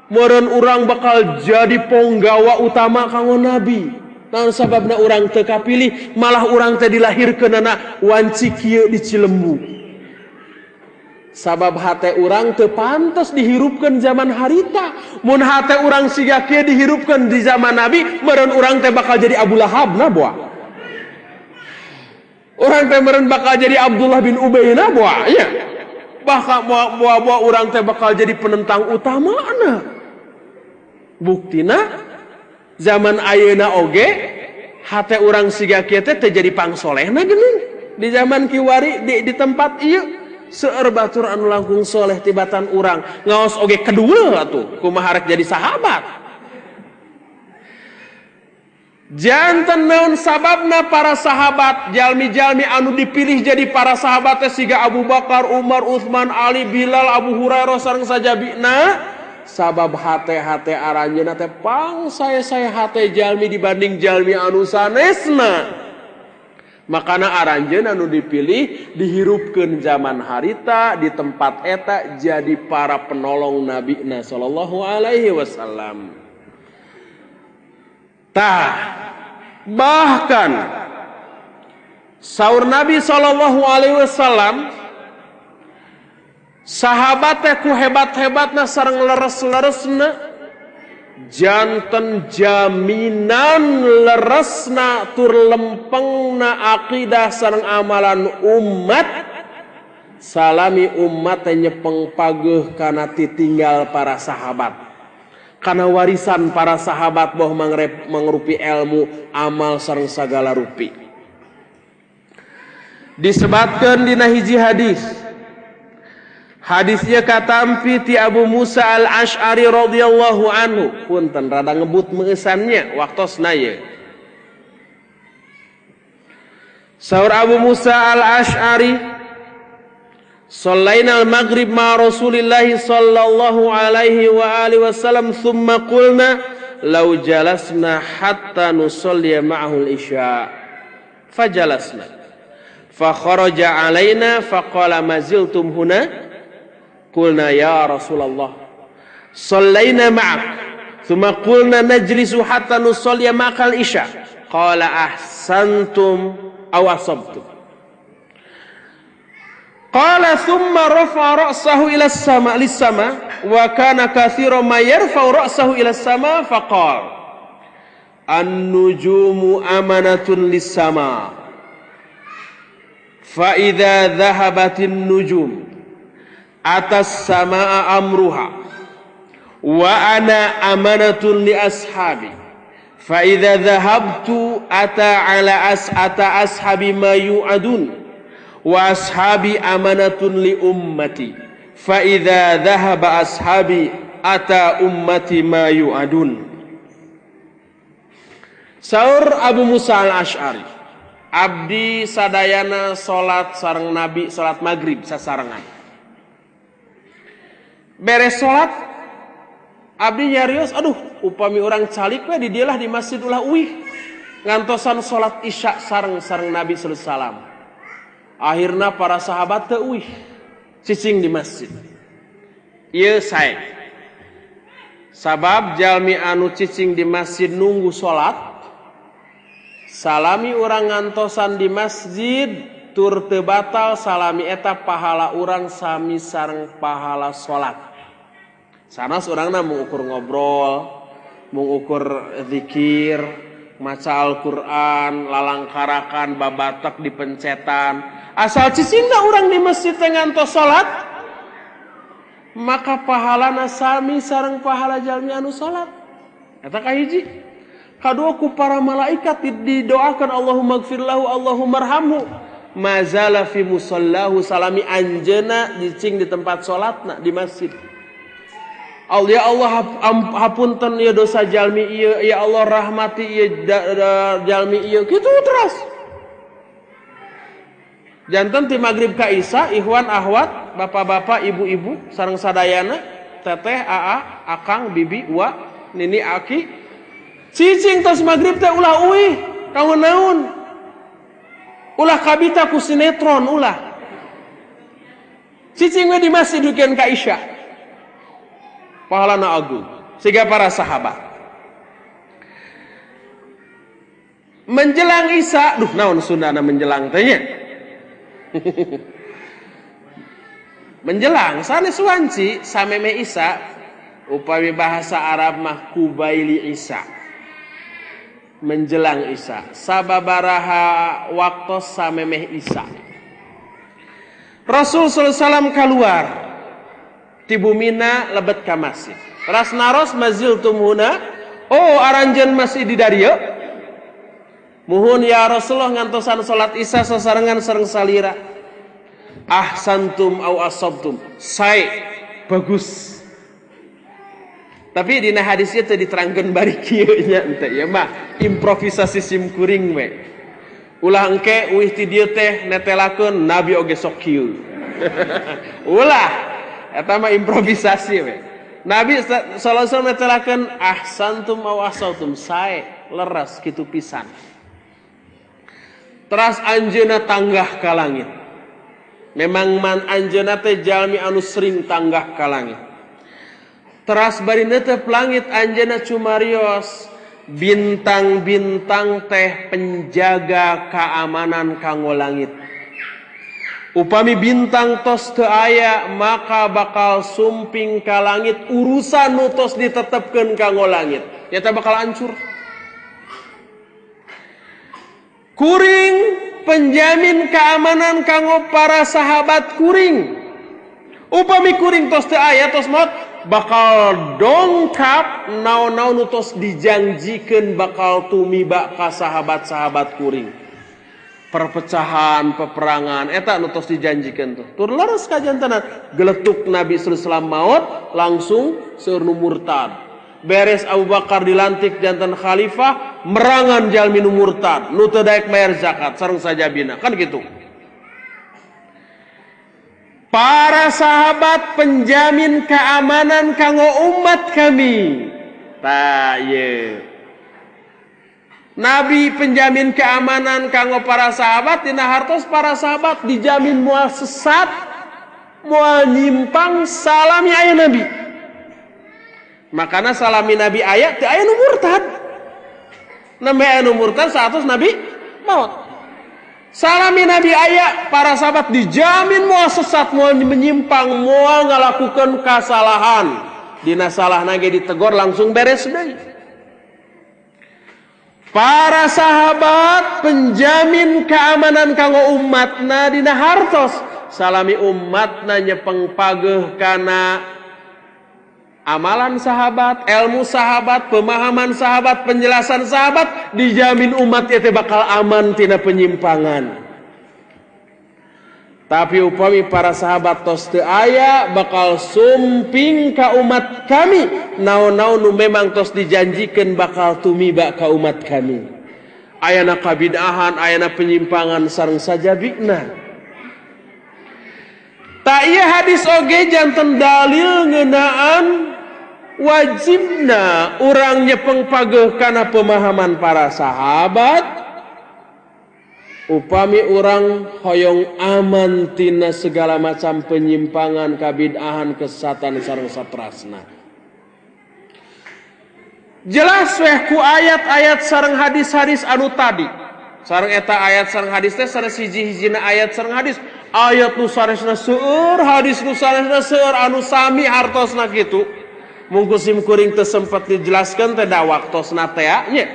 Meureun urang bakal jadi ponggawa utama kanggo Nabi. Naon sababna urang teu kapilih, malah urang teh dilahirkeunana wanci kieu di Cilembu. Sabab hate urang teu pantes dihirupkeun zaman harita. Mun hate urang siga kieu dihirupkeun di zaman Nabi, meureun urang teh bakal jadi Abu Lahab na boa. Urang teh meureun bakal jadi Abdullah bin Ubay na boa, nya. Bahkan boa urang teh bakal jadi penentang utamana. Buktina zaman ayeuna oge hate urang siga kieu teh jadi pangsolehna geuning. Di zaman kiwari di tempat ieu seueur batur anu langkung soleh tibatan urang ngaos oge kedua atuh kumaha rek jadi sahabat. Janten naon sababna para sahabat jalmi-jalmi anu dipilih jadi para sahabat teh siga Abu Bakar, Umar, Utsman, Ali, Bilal, Abu Hurairah sareng sajabina. Sabab hate-hate aranjeuna teh pangsae-sae hate jalmi dibanding jalmi anu sanesna. Makana aranjeun anu dipilih dihirupkeun zaman harita di tempat eta jadi para penolong nabina sallallahu alaihi wasallam. Tah bahkan saur Nabi sallallahu alaihi wasallam sahabat teh ku hebat-hebatna sareng leres-leresna janten jaminan leresna tur lempengna akidah sareng amalan umat salami umat teh nyepeng pageuh kana titinggal para sahabat, kana warisan para sahabat boh mangrupi ilmu amal sareng sagala rupi. Disebatkeun dina hiji hadis. Hadisnya katampi ti Abu Musa al-Ash'ari radhiyallahu anhu. Punten rada ngebut meusannya waktosna ye. Saur Abu Musa al-Ash'ari, "Shallaina al-maghrib ma Rasulillah sallallahu alaihi wa alihi wasallam thumma qulna law jalasna hatta nusalli ma'ahu al-isya." Fajalasna. Fa kharaja alaina fa qala ma ziltum huna? Qulna ya Rasulullah sallaina ma'ak thumma qulna najlisu hatta nusalli ma'akal isya. Qala ahsantum aw asabtum. Qala thumma rafa'a ra'sahu ila as-sama lis-sama wa kana katsiran ma yarfa'u ra'sahu ila as-sama faqala an-nujumu amanatun lis-sama fa idza dhahabatin nujum atas samaa amruha wa ana amanatun li ashabi fa idza dhahabtu ata ashabi ma yu'adun wa ashabi amanatun li ummati fa idza dhahaba ashabi ata ummati ma yu'adun. Saur Abu Musa al-Ash'ari, abdi sadayana salat sareng Nabi salat maghrib sasarengan. Beres salat abdi nyarios, aduh upami orang calik we di dieulah di Masjid Ulah Uih ngantosan salat isya sareng Nabi sallallahu alaihi wasallam. Akhirna para sahabat teu cicing di masjid. Ieu sae. Sabab jalmi anu cicing di masjid nunggu salat, salami urang ngantosan di masjid tur teu batal salami eta pahala urang sami sareng pahala salat. Sanes urangna mengukur ngobrol, mengukur zikir, maca Al-Qur'an, lalangkarakan babatak di pencetan. Asal cicingna urang di masjid teh ngantos salat, maka pahalana sami sareng pahala jalmi anu salat. Eta kahiji. Kadua ku para malaikat didoakan Allahumma gfir lahu, Allahumma arhamhu. Mazala fi musallahu salami anjeuna cicing di tempat salatna di masjid. Ya Allah hapunten ieu dosa jalmi ieu, ya Allah rahmati ieu jalmi ieu. Kitu terus. Janten ti magrib ka isya, ikhwan ahwat, bapak-bapak, ibu-ibu sareng sadayana, teteh, aa, akang, bibi, wa, nini, aki, cicing tos magrib teh ulah uih, kawan naon? Ulah kabita ku sinetron ulah. Cicing we di masjid dukeun ka isya. Pahalana agung. Siga para sahabat. Menjelang isya, duh naon sundana menjelang teh nya? Menjelang sanes wanci sameme isya, upami bahasa Arab mah kubaili isya. Menjelang isya, sababaraha waktu samemeh isya. Rasul sallallahu alaihi wasallam keluar ti bumina lebet ka masjid. Ras naros maziltum huna, oh aranjeun masjid di dieu. Muhun ya Rasulullah ngantosan salat isya sasarengan sareng salira. Ahsantum au asabtum. Sae bagus. Tapi dina hadis ieu teu diterangkeun bari kieu nya ente ya mah improvisasi sim kuring we. Ulah engke uih ti dieu teh netelakeun nabi oge sok kieu. Ulah eta mah improvisasi we. Nabi sallallahu alaihi wasallam netelakeun ahsantum au asabtum sae leres kitu pisan. Teras anjeuna tanggah ka langit. Memang man anjeuna teh jalmi anu sering tanggah ka langit. Teras bari neuteup langit anjeuna cumarios bintang-bintang teh penjaga keamanan kanggo langit. Upami bintang tos teu aya maka bakal sumping ka langit urusan nu tos ditetepkeun kanggo langit. Eta bakal hancur. Kuring penjamin keamanan kanggo para sahabat kuring. Upami kuring tos teu aya tos maot bakal dongkap naon-naon nu tos dijanjikeun bakal tumiba ka sahabat-sahabat kuring. Perpecahan, peperangan eta nu tos dijanjikeun tuh. Tur leres ka jantenan geletuk Nabi sallallahu alaihi wasallam maot langsung seueur nu murtad. Beres Abu Bakar dilantik jantan khalifah, merangan jalmi nu murtad, nu teu daek bayar zakat sareng sajabina, kan gitu. Para sahabat penjamin keamanan kanggo umat kami. Tah ieu. Nabi penjamin keamanan kanggo para sahabat, dina hartos para sahabat dijamin moal sesat, moal nyimpang salami aya Nabi. Makana salami Nabi aya teu aya nu murtad. Nembe aya nu murtad saatos Nabi maot. Salami Nabi aya para sahabat dijamin moal sesat, moal menyimpang, moal ngalakukeun kasalahan. Dina salahna ge ditegor langsung beres deui. Para sahabat penjamin keamanan kanggo umatna dina hartos. Salami umatna nyepeng pageuh kana amalan sahabat, ilmu sahabat, pemahaman sahabat, penjelasan sahabat, dijamin umat itu bakal aman tina penyimpangan. Tapi upami para sahabat tos teu aya bakal sumping ka umat kami, naon-naon nu memang tos dijanjikeun bakal tumiba ka umat kami. Ayana kabid'ahan, ayana penyimpangan sareng sajabina. Ta ieu hadis oge janten dalil ngeunaan wajibna urang nyepeng pageuh kana pemahaman para sahabat upami urang hoyong aman tina segala macam penyimpangan, kabid'ahan, kesesatan sareng satrasna. Jelas weh ku ayat-ayat sareng hadis-hadis anu tadi. Sareng eta ayat sareng hadis teh sareng siji-hijina ayat sareng hadis. Ayat nu saresna seueur, hadis nu saresna seueur anu sami hartosna kitu. Mungku sim kuring teu sempat dijelaskeun teh da waktosna teh nya.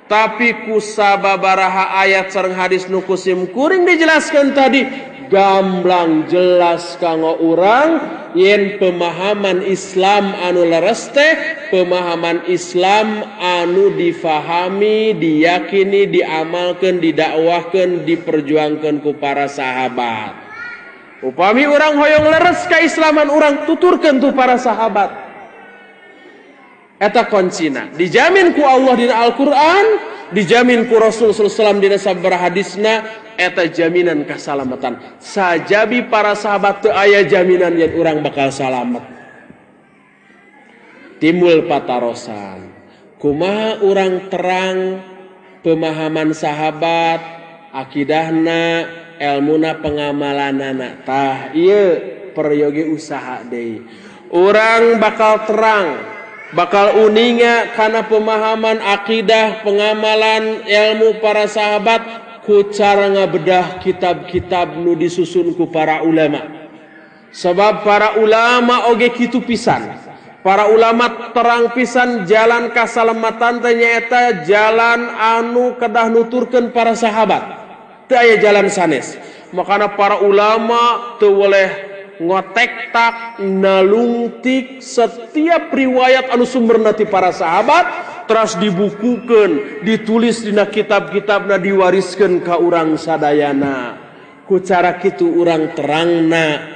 Tapi ku sababaraha ayat sareng hadis nu kusim kuring dijelaskeun tadi gamblang jelas kanggo urang yen pemahaman Islam anu leres teh pemahaman Islam anu difahami, diyakini, diamalkeun, didakwahkeun, diperjuangkeun ku para sahabat. Upami urang hoyong leres kaislaman urang tuturkeun tu para sahabat. Eta kuncina dijamin ku Allah dina Al-Qur'an, dijamin ku Rasul sallallahu alaihi wasallam dina sabaraha hadisna, eta jaminan kasalamatan. Sajabi para sahabat teu aya jaminan yen urang bakal salamet. Timbul patarosan. Kumaha urang terang pemahaman sahabat, akidahna, elmuna, pengamalanana. Tah ieu peryogi usaha deui. Urang bakal terang, bakal uninga karena pemahaman akidah, pengamalan, ilmu para sahabat ku cara ngabedah kitab-kitab nu disusun ku para ulama. Sebab para ulama oge kitu pisan. Para ulama terang pisan jalan kasalamatan teh nyaeta jalan anu kedah nuturkeun para sahabat. Teu aya jalan sanes. Makana para ulama teu boleh ngotek-tak nalungtik setiap riwayat anu sumberna ti para sahabat terus dibukukeun, ditulis dina kitab-kitabna, diwariskeun ka urang sadayana. Ku cara kitu urang terangna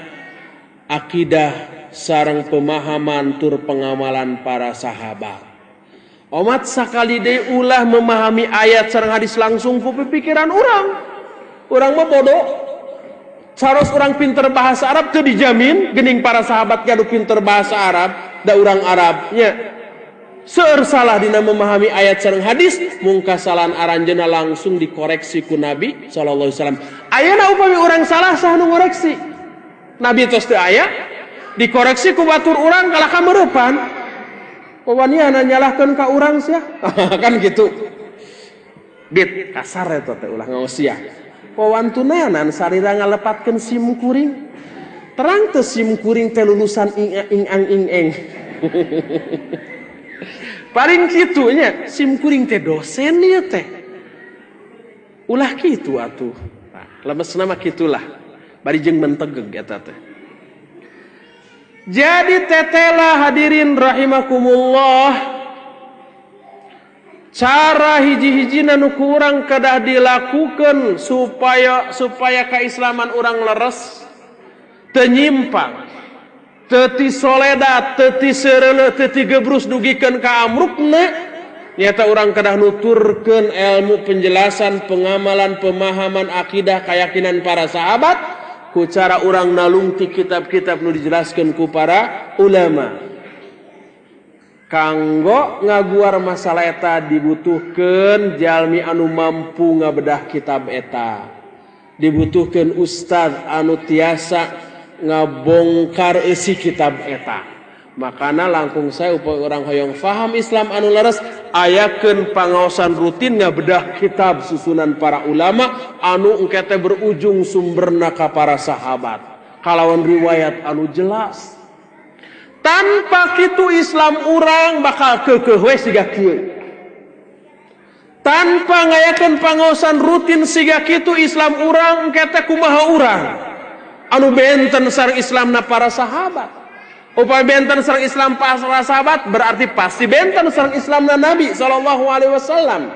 akidah sareng pemahaman tur pengamalan para sahabat. Omat sakali deui ulah memahami ayat sareng hadis langsung ku pikiran urang. Urang mah bodoh. Saros orang pinter bahasa Arab tuh dijamin gening para sahabat kanu pinter bahasa Arab da urang Arabnya seueur salah dina memahami ayat sareng hadis mung kasalahan aranjeunna langsung dikoreksi ku Nabi sallallahu alaihi wasallam. Ayeuna upami urang salah saha nu ngoreksi? Nabi tos teu aya dikoreksi ku batur urang kala kameurepan. Pawaniana nyalahkeun ka urang sia. Kan gitu. Bit kasar eta teh ulah ngausiah. Pawantunanan sarira ngalepatkeun sim kuring. Terang teu sim kuring teh lulusan ing-ing. Paling kitu nya sim kuring teh dosen ieu teh. Ulah kitu atuh. Nah, lemesna mah kitulah. Bari jeung mentegeg eta teh. Jadi tetela hadirin rahimakumullah. Cara hiji-hijina nu kurang kedah dilakukan supaya keislaman urang leres, teu nyimpang, teu ti soledat, teu ti seureuleut, teu ti gebrus dugikeun ka amrukna, nyata urang kedah nuturkeun ilmu penjelasan, pengamalan, pemahaman akidah, keyakinan para sahabat ku cara urang nalungti kitab-kitab nu dijelaskeun ku para ulama. Kanggo ngaguar masalah eta dibutuhkeun jalmi anu mampu ngabedah kitab eta. Dibutuhkeun ustad anu tiasa ngabongkar isi kitab eta. Makana langkung saya upaya orang hoyong faham Islam anu leres ayakeun pangaosan rutin ngabedah kitab susunan para ulama anu engke teh berujung sumberna ka para sahabat. Kalawan riwayat anu jelas. Tanpa kitu Islam urang bakal keukeuh we siga kieu. Tanpa ngayakeun pangaosan rutin siga kitu Islam urang engke teh kumaha urang anu benten sareng Islamna para sahabat. Upaya benten sareng Islam para sahabat berarti pasti benten sareng Islamna Nabi sallallahu alaihi wasallam.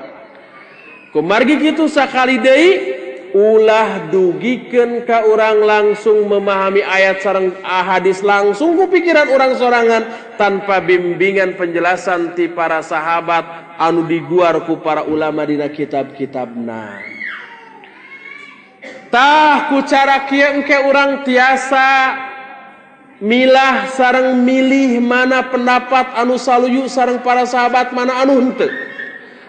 Kumargi kitu sakali deui ulah dugikeun ka urang langsung memahami ayat sareng hadis langsung ku pikiran urang sorangan tanpa bimbingan penjelasan ti para sahabat anu diguar ku para ulama dina kitab-kitabna. Tah ku cara kieu engke urang tiasa milah sareng milih mana pendapat anu saluyu sareng para sahabat mana anu henteu.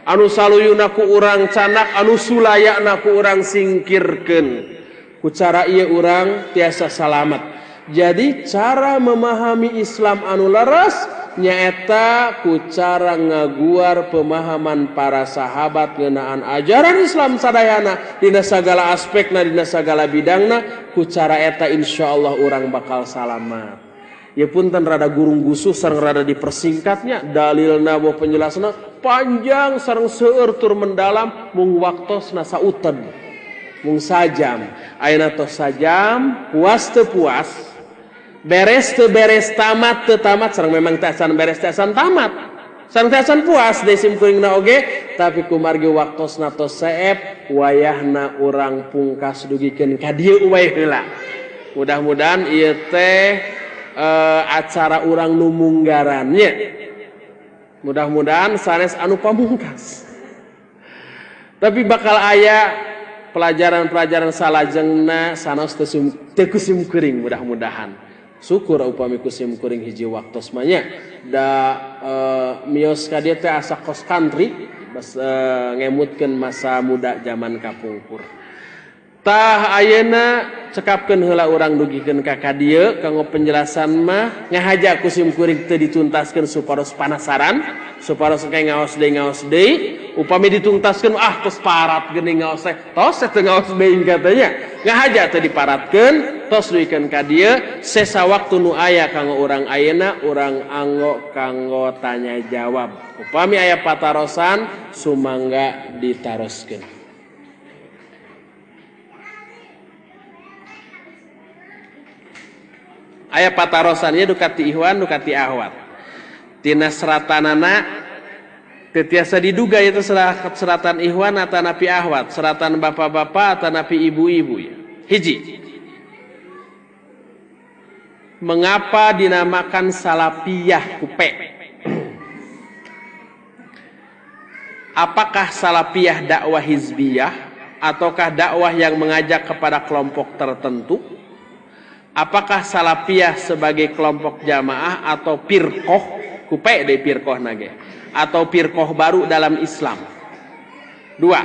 anu saluyuna ku urang canak, anu sulayana ku urang singkirkeun. Ku cara ieu urang tiasa salamet. Jadi cara memahami Islam anu leres nyaeta ku cara ngaguar pemahaman para sahabat ngeunaan ajaran Islam sadayana dina sagala aspekna, dina sagala bidangna. Ku cara eta insyaallah urang bakal salamat. Ya punten rada gurung gusuh sareng rada dipersingkatnya, dalilna boh penjelasna panjang sareng seueur tur mendalam, mung waktosna sauted, mung sajam. Ayeuna tos sajam, puas teu puas, beres teu beres, tamat teu tamat, sareng memang teu acan beres teu acan tamat, sareng teu acan puas deui simkuringna oge, tapi kumargi waktosna tos saep, wayahna urang pungkas dugikeun ka dieu uway heula. Mudah-mudahan ieu teh acara urang nu munggarannya, mudah-mudahan sanes anu pamungkas. Tapi bakal aya pelajaran-pelajaran salajengna sanos teu kusim kuring, mudah-mudahan. Syukur upami kusim kuring hiji waktos mah nya. Da mios ka dieu teh asa kos country, ngemutkeun masa muda zaman kapungkur. Tah ayeuna cekapkeun heula urang dugikeun ka dieu kanggo penjelasan mah ngahaja kusim kuring teu dituntaskeun supados panasaran, supados engke ngaos deui, upami dituntaskeun tos parat geuning ngaos teh, tos teu ngaos deui katanya. Ngahaja teu diparatkeun, tos duikeun ka dieu, sesa waktu nu aya kanggo urang ayeuna urang anggo kanggo tanya jawab. Upami aya patarosan sumangga ditaroskeun. Aya patarosannya dukati ihwan dukati ahwat. Tina seratanana teu tiasa diduga itu seratan ihwan atanapi ahwat, seratan bapak-bapak atanapi ibu-ibu ya. Hiji. Mengapa dinamakan salafiyah kupe? Apakah salafiyah dakwah hizbiyah ataukah dakwah yang mengajak kepada kelompok tertentu? Apakah salafiyah sebagai kelompok jamaah atau firqoh, kupe de firqoh nage, atau firqoh baru dalam Islam? Dua,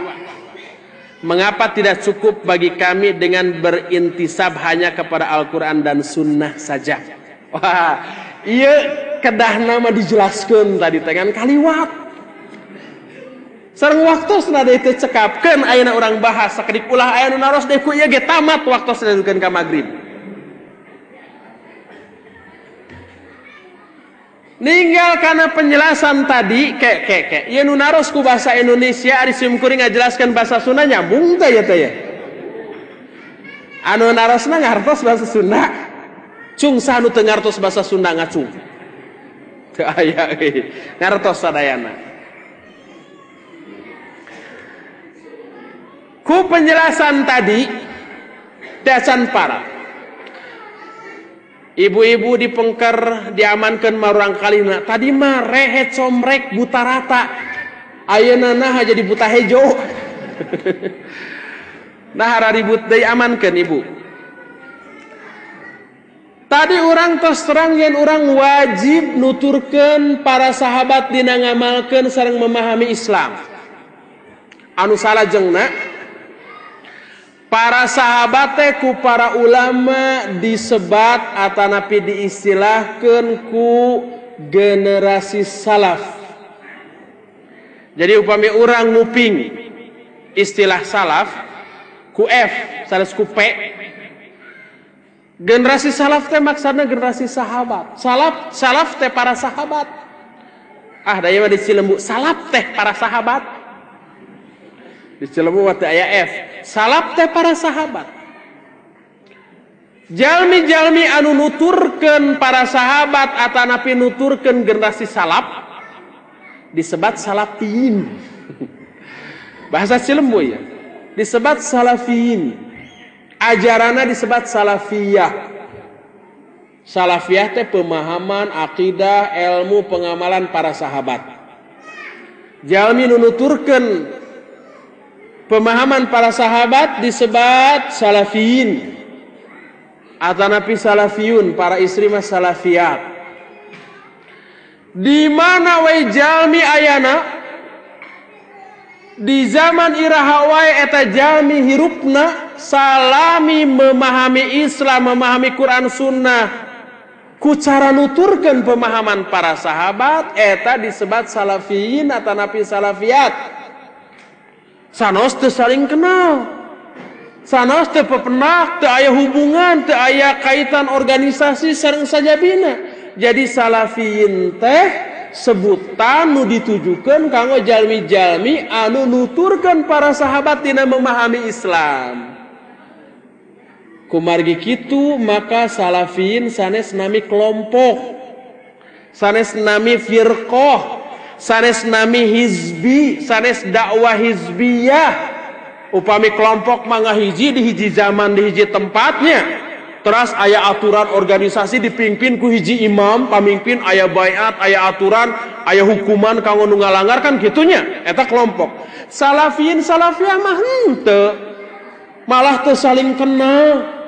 mengapa tidak cukup bagi kami dengan berintisab hanya kepada Al-Quran dan Sunnah saja? Wah, iya kedah nama dijelaskan tadi dengan kaliwat. Sareng waktu senada itu cekapkan ayeuna orang bahas sakedik ulah aya nu naros deui ku ieu ge tamat waktu sedadukeun ka magrib. Ninggal karena penjelasan tadi ieu nu naros ku bahasa Indonesia ari simkuring ngajelaskeun bahasa Sunda nyambung teh ya teh ya. Anu narosna ngartos bahasa Sunda. Cung sanu teu ngartos bahasa Sunda ngacung. Teu aya ngartos sadayana. Ku penjelasan tadi teu acan parat. Ibu-ibu dipengker diamankan marang kalina. Tadi mah rehet somrek buta rata. Ayeuna nah jadi buta hejo. Nah ribut deui amankan ibu. Tadi orang tos terang yen orang wajib nuturkeun para sahabat dina ngamalkeun sareng memahami Islam. Anu salajengna para sahabat teh ku para ulama disebat atanapi diistilahkeun ku generasi salaf. Jadi upami urang nguping istilah salaf ku F sanes ku P. Generasi salaf teh maksudna generasi sahabat. Salaf teh para sahabat. Ah da ieu mah di Cilembu salaf teh para sahabat. Di Cilembu teh aya F. Salaf teh para sahabat. Jalmi-jalmi anu nuturkeun para sahabat atanapi nuturkeun generasi salaf disebat salafiyin. Bahasa Cilembu ya. Disebat salafiyin. Ajaranna disebat salafiyah. Salafiyah teh pemahaman, akidah, ilmu, pengamalan para sahabat. Jalmi nu nuturkeun pemahaman para sahabat disebat salafiyin. Atanapi salafiyun, para istri mas salafiyat. Di mana we jalmi ayana Di zaman iraha wae eta jalmi hirupna salami memahami Islam, memahami Quran Sunnah ku cara nuturkeun pemahaman para sahabat eta disebut salafiyin atau napi salafiyat. Sanos teu saling kenal, sanos teu pepenak, teu aya hubungan, teu aya kaitan organisasi sareng sajabina. Jadi salafiyin teh sebutan nu ditujukan kanggo jalmi-jalmi anu nuturkan para sahabat dina memahami Islam. Kumargi kitu maka salafiyin sanes nami kelompok, sanes nami firqah, sanes nami hizbi, sanes dakwah hizbiyah. Upami kelompok mangga hiji di hiji zaman di hiji tempatnya. Terus aya aturan organisasi dipimpin ku hiji imam, pamimpin aya baiat, aya aturan, aya hukuman kanggo nu ngalanggar kan kitunya. Eta kelompok. Salafiyin salafiyah mah henteu. Malah teu saling kenal.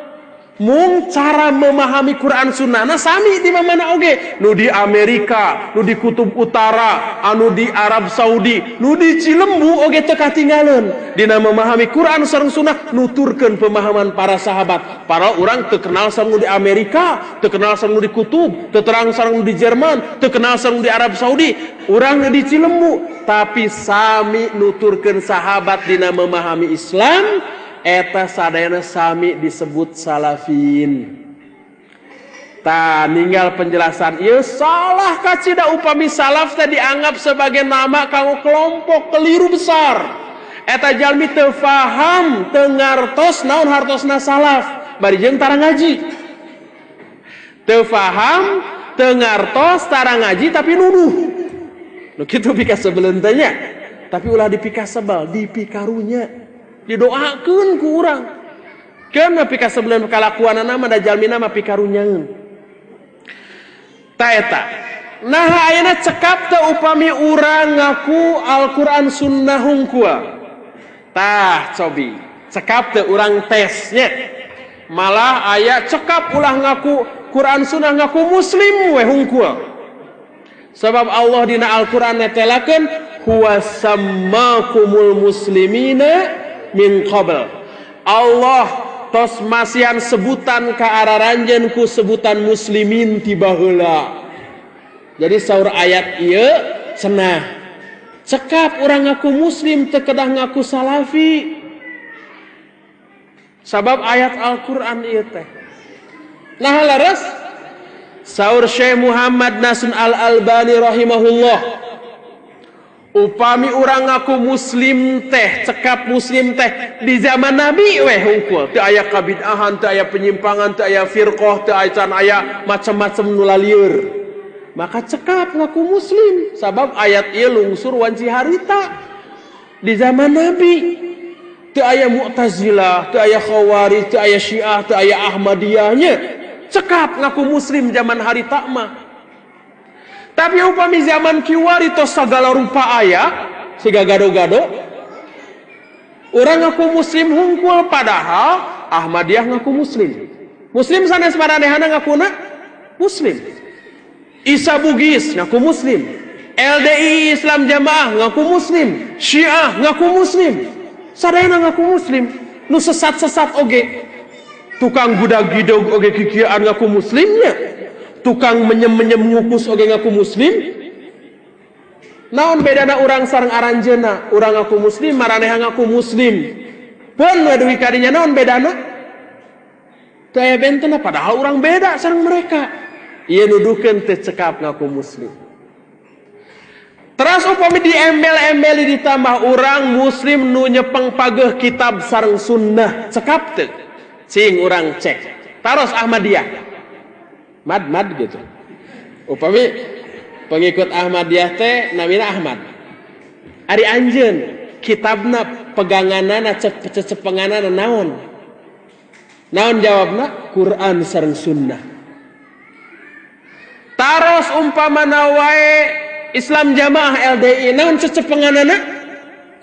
Mung cara memahami Quran Sunnahna sami di mana oge. Nu di Amerika, nu di Kutub Utara, anu di Arab Saudi, nu di Cilembu oge teu katinggalan. Dina memahami Quran sareng Sunnah nuturkeun pemahaman para sahabat. Para urang teu kenal sareng nu di Amerika, teu kenal sareng nu di Kutub, teu terang sareng nu di Jerman, teu kenal sareng nu di Arab Saudi, urang nu di Cilembu, tapi sami nuturkeun sahabat dina memahami Islam. Eta sadayana sami disebut salafiyin. Ta ninggal penjelasan ieu salah kacida upami salaf teh dianggap sebagai nama kanggo kelompok, keliru besar. Eta jalmi teu faham, teu ngartos naon hartosna salaf, bari jeung tara ngaji. Teu faham, teu ngartos, tara ngaji tapi nuduh. Nu kitu pika sebeleun teh nya. Tapi ulah dipika sebel, dipikarunya. Didoakeun ku urang. Keun pika sebelum kalakuanana mah da jalmina mah pikarunyaeun. Ta eta. Nah ayeuna cekap teu upami urang ngaku Al-Qur'an Sunnah hungkua. Tah cobi. Cekap teu urang tesnya. Malah aya cekap ulah ngaku Quran Sunnah ngaku muslim we hungkua. Sebab Allah dina Al-Qur'an netelakeun huwa sammakumul muslimina min qabl. Allah tos masihan sebutan ka araranjeun ku sebutan muslimin ti baheula. Jadi saur ayat ieu cenah cekap urang ngaku muslim teu kedah ngaku salafi. Sabab ayat Al-Qur'an ieu teh. Nah laras saur Syekh Muhammad Nasr Al-Albani rahimahullah, upami urang ngaku muslim teh, cekap muslim teh di zaman Nabi weh hungkul teu aya kabid'ahan, teu aya penyimpangan, teu aya firqah, teu aya macam-macam nu lalieur. Maka cekap ngaku muslim sabab ayat ieu lungsur wanci harita di zaman Nabi. Teu aya Mu'tazilah, teu aya Khawarij, teu aya Syiah, teu aya Ahmadiyahnya. Cekap ngaku muslim zaman harita mah. Tapi upami zaman kiwari tos sagala rupa aya siga gado-gado urang ngaku muslim hungkul padahal Ahmadiyah ngaku muslim. Muslim sanes maranehana ngakuna muslim. Isa Bugis ngaku muslim. LDI Islam Jamaah ngaku muslim. Syiah ngaku muslim. Sadayana ngaku muslim. Nu sesat-sesat oge. Tukang budak-gidog oge kikieuan ngaku muslimnya. Tukang menyem-menyem ngukus oge ngaku muslim. Naon bedana urang sareng aranjeuna? Urang ngaku muslim, maraneha ngaku muslim. Pun waduh kadinya naon bedana? Teu aya bentena padahal urang beda sareng mereka. Ieu nuduhkeun teu cekap ngaku muslim. Terus upami diembel-embeli ditambah urang muslim nu nyepeng pageuh kitab sareng sunnah, cekap teu? Cing urang cek. Taros Ahmadiyah. Mad gitu. Upami pengikut Ahmadiyah teh namina Ahmad. Ari anjeun kitabna peganganana cepenganana naon? Naon jawabna? Quran sareng sunnah. Taros umpamana wae Islam Jamaah LDI naon cepenganana?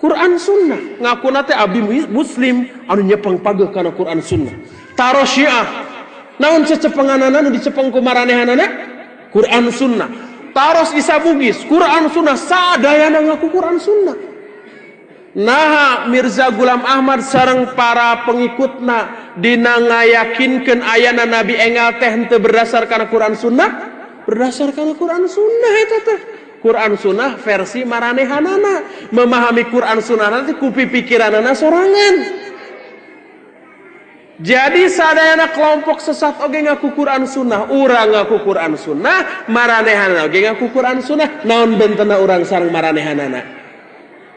Quran sunnah. Ngakuna teh abdi muslim anu nyepeng pageuh kana Quran sunnah. Taros Syiah naon cecepenganana nu dicepeng ku maranehanana? Quran sunnah. Taros Isa Bugis, Quran sunnah, sadayana ngaku Quran sunnah. Nah Mirza Ghulam Ahmad sareng para pengikutna dina ngayakinkeun ayana Nabi enggal teh henteu berdasarkan Quran Sunnah, berdasarkan Quran Sunnah eta teh. Quran Sunnah versi maranehanana, memahami Quran Sunnah nanti ku pikiranana sorangan. Jadi sadayana kelompok sesat oge ngaku Quran Sunnah, urang ngaku Quran Sunnah, maranehanana oge ngaku Quran Sunnah. Naon bentenna urang sareng maranehanana?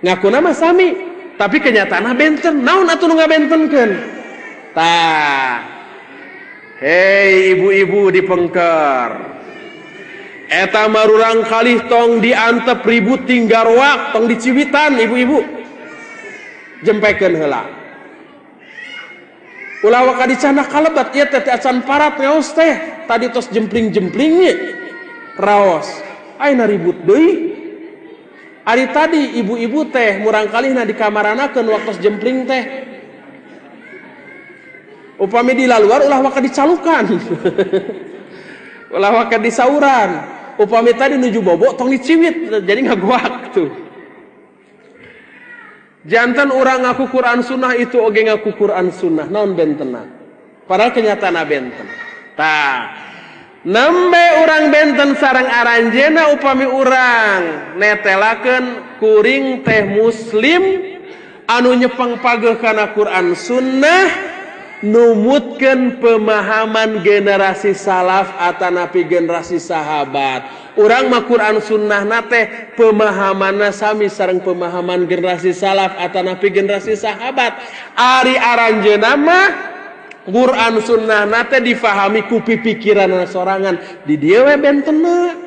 Ngakuna mah sami, tapi kenyataanna benten. Naon atuh nu ngabentenkeun? Tah. Hei ibu-ibu di Pengker. Eta marurang kalih tong diantep ribut tinggarwak, tong diciwitan ibu-ibu. Jempekeun heula. Ulah waka dicana kalebat ieu teh acan parat ngaos teh tadi tos jempling-jempling nya raos ayeuna ribut deui ari tadi ibu-ibu teh murang kalihna di kamaranakeun waktu jempling teh upami di laluar ulah waka dicalukan ulah waka disauran upami tadi nuju bobo tong diciwit jadi ngagoak tuh. Jantan orang ngaku Quran Sunnah itu oge ngaku Quran Sunnah. Naon bentena? Padahal kenyataanna benten. Tah. Nembe orang benten sareng aranjeuna upami urang netelakeun kuring teh muslim anu nyepeng pageuh kana Quran Sunnah numutkeun pemahaman generasi salaf atanapi generasi sahabat. Urang mah Quran Sunnah nate pemahamanna sami sareng pemahaman generasi salaf atanapi generasi sahabat. Ari aranjeuna mah Quran Sunnah nate difahami ku pikiranna sorangan. Di dieu we bentenna.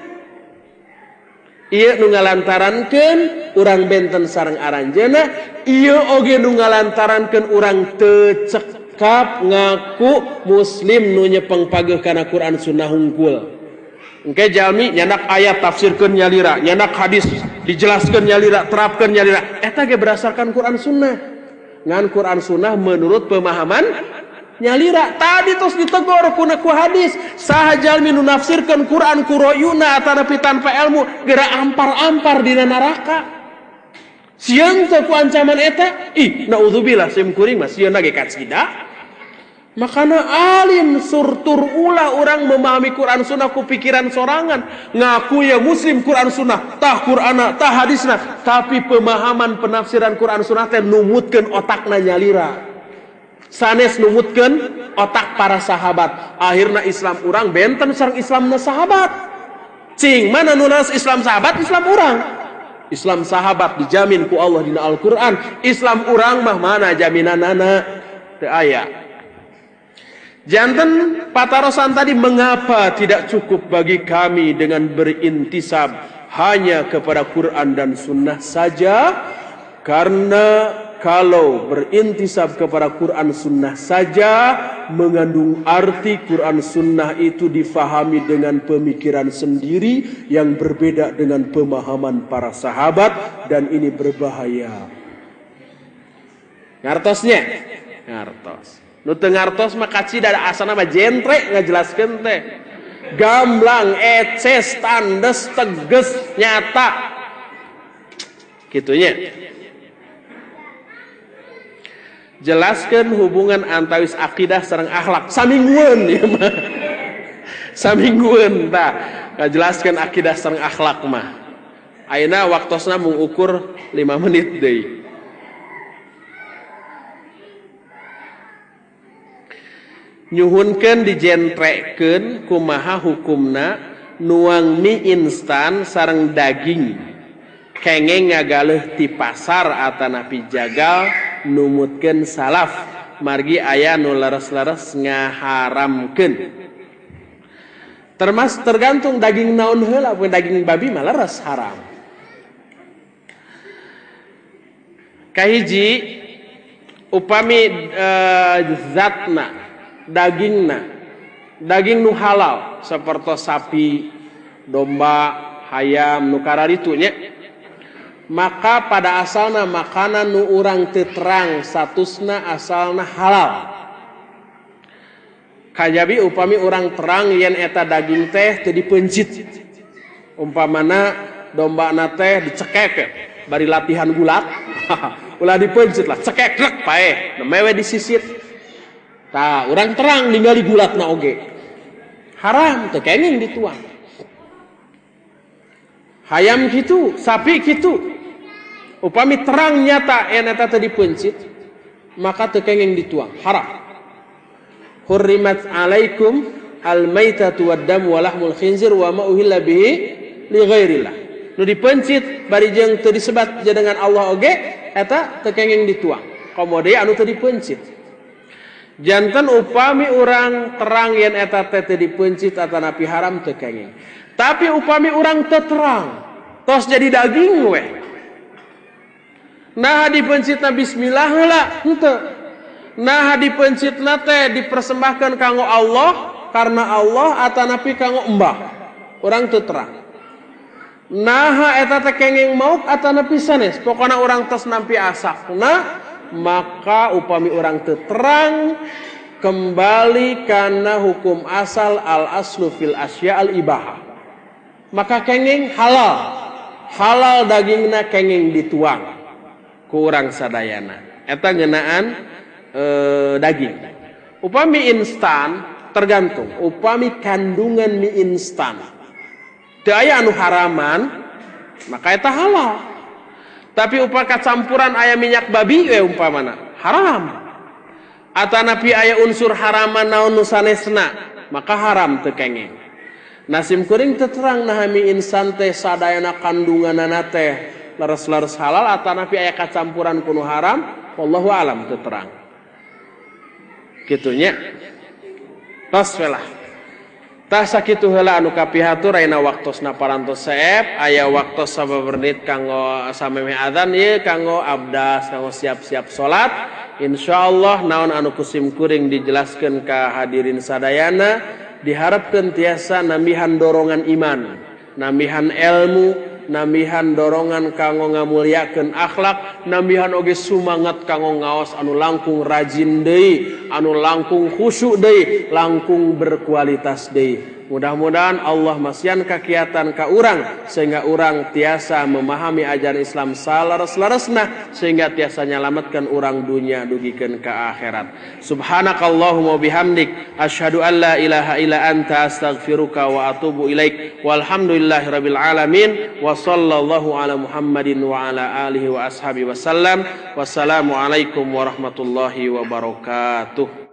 Ieu nu ngalantarankeun urang benten sareng aranjeuna, ieu oge nu ngalantarankeun urang teu cekap ngaku muslim nu nyepeng pageuh kana Quran Sunnah hungkul. Engke jalmi nyandak ayat tafsirkeun nyalira, nyandak hadis dijelaskeun nyalira, terapkeun nyalira. Eta ge berdasarkan Quran Sunnah. Ngan Quran Sunnah menurut pemahaman nyalira. Tadi tos ditegur ku hadis. Saha jalmi nu nafsirkeun Quran ku royuna atanapi tanpa ilmu geura ampar-ampar dina neraka. Sieun teh ku ancaman eta? Ih, naudzubillah sim kuring mah sieun ge kacida. Makana alim surtur ulah orang memahami Quran Sunnah ku pikiran sorangan ngaku ya muslim Quran Sunnah tah Qur'ana tah hadisna tapi pemahaman penafsiran Quran Sunnah teh numutkeun otakna nyalira sanes numutkeun otak para sahabat akhirna Islam urang benten sareng Islamna sahabat cing mana nunas Islam sahabat Islam urang Islam sahabat dijamin ku Allah dina Al-Qur'an Islam urang mah mana jaminanana teu aya. Janten patarosan tadi mengapa tidak cukup bagi kami dengan berintisab hanya kepada Quran dan Sunnah saja? Karena kalau berintisab kepada Quran Sunnah saja mengandung arti Quran Sunnah itu difahami dengan pemikiran sendiri yang berbeda dengan pemahaman para sahabat dan ini berbahaya. Ngartosnya? Ngartos. Nu teu ngartos mah kacida da asana mah jentre ngajelaskeun teh. Gamblang, eces, tandes, teges, nyata. Kitunya. Jelaskeun hubungan antawis akidah sareng akhlak. Saminggueun ieu mah. Saminggueun tah. Ngajelaskeun akidah sareng akhlak mah. Ayeuna waktosna mung ukur 5 menit deui. Nyuhunkeun dijentrekeun kumaha hukumna nuang mie instan sareng daging kengeng ngagaleuh ti pasar atanapi jagal numutkeun salaf margi aya nu leres-leres ngaharamkeun tergantung daging naon heula pun daging babi mah leres haram kahiji upami zatna daging nu halal seperti sapi, domba, hayam nu kararitunya maka pada asalna makanan nu urang teu terang statusna asalna halal kajabi upami urang terang yen eta daging teh teu dipencit umpamana domba na teh dicekek bari latihan gulat ulah dipencit lah cekek rek pae mewe disisit tah urang terang ningali gulatna oge haram teu kenging dituang hayam kitu sapi kitu upami terang nyata yen eta teu dipencit maka teu kenging dituang haram hurrimat alaikum al-maitatu wad-damu wa lahmul khinzir wa ma uhilla bihi li ghairillah nu dipencit bari jeung teu disebat dengan Allah oge eta teu kenging dituang komo deui anu teu dipencit janten upami urang terang yen eta teh teu dipencit atanapi haram teu kenging tapi upami urang teu terang tos jadi daging we nah dipencitna bismillah heula henteu nah dipencitna teh dipersembahkeun kanggo Allah karena Allah atanapi kanggo embah urang teu terang nah eta teh kenging mauk atanapi sanes pokona urang tos nampi asakna maka upami urang teu terang kembali kana hukum asal al aslu fil asya al ibahah maka kenging halal dagingna kenging dituang ku urang sadayana eta ngeunaan daging upami instan tergantung upami kandungan mie instan teu aya anu haraman maka eta halal tapi upama kacampuran aya minyak babi we umpamana haram atanapi aya unsur haraman naon nu sanesna maka haram teu kenging nasim kuring teu terang nah mie instan teh sadayana kandunganna teh leres-leres halal atanapi aya kacampuran kuno haram wallahu alam teu terang kitunya tos we lah tah sakitu heula anu kapihatur ayeuna waktosna parantos saep aya waktos sababernit kanggo samemeh adzan ieu kanggo abdas kanggo siap-siap salat insyaallah naon anu kusim kuring dijelaskeun ka hadirin sadayana diharapkeun tiasa nambihan dorongan iman nambihan ilmu nambihan dorongan kanggo ngamulyakeun akhlak nambihan oge sumangat kanggo ngaos anu langkung rajin deui anu langkung khusyuk deui langkung berkualitas deui mudah-mudahan Allah masian kakiatan ka urang sehingga urang tiasa memahami ajaran Islam salares-laresna sehingga tiasa nyalametkeun urang dunya dugikeun ka akhirat subhanakallahumma bihamdik asyhadu an la ilaha illa anta astaghfiruka wa atubu ilaik walhamdulillahirabbil alamin wa sallallahu ala Muhammadin wa ala alihi wa ashabihi wasallam wassalamu alaikum warahmatullahi wabarakatuh.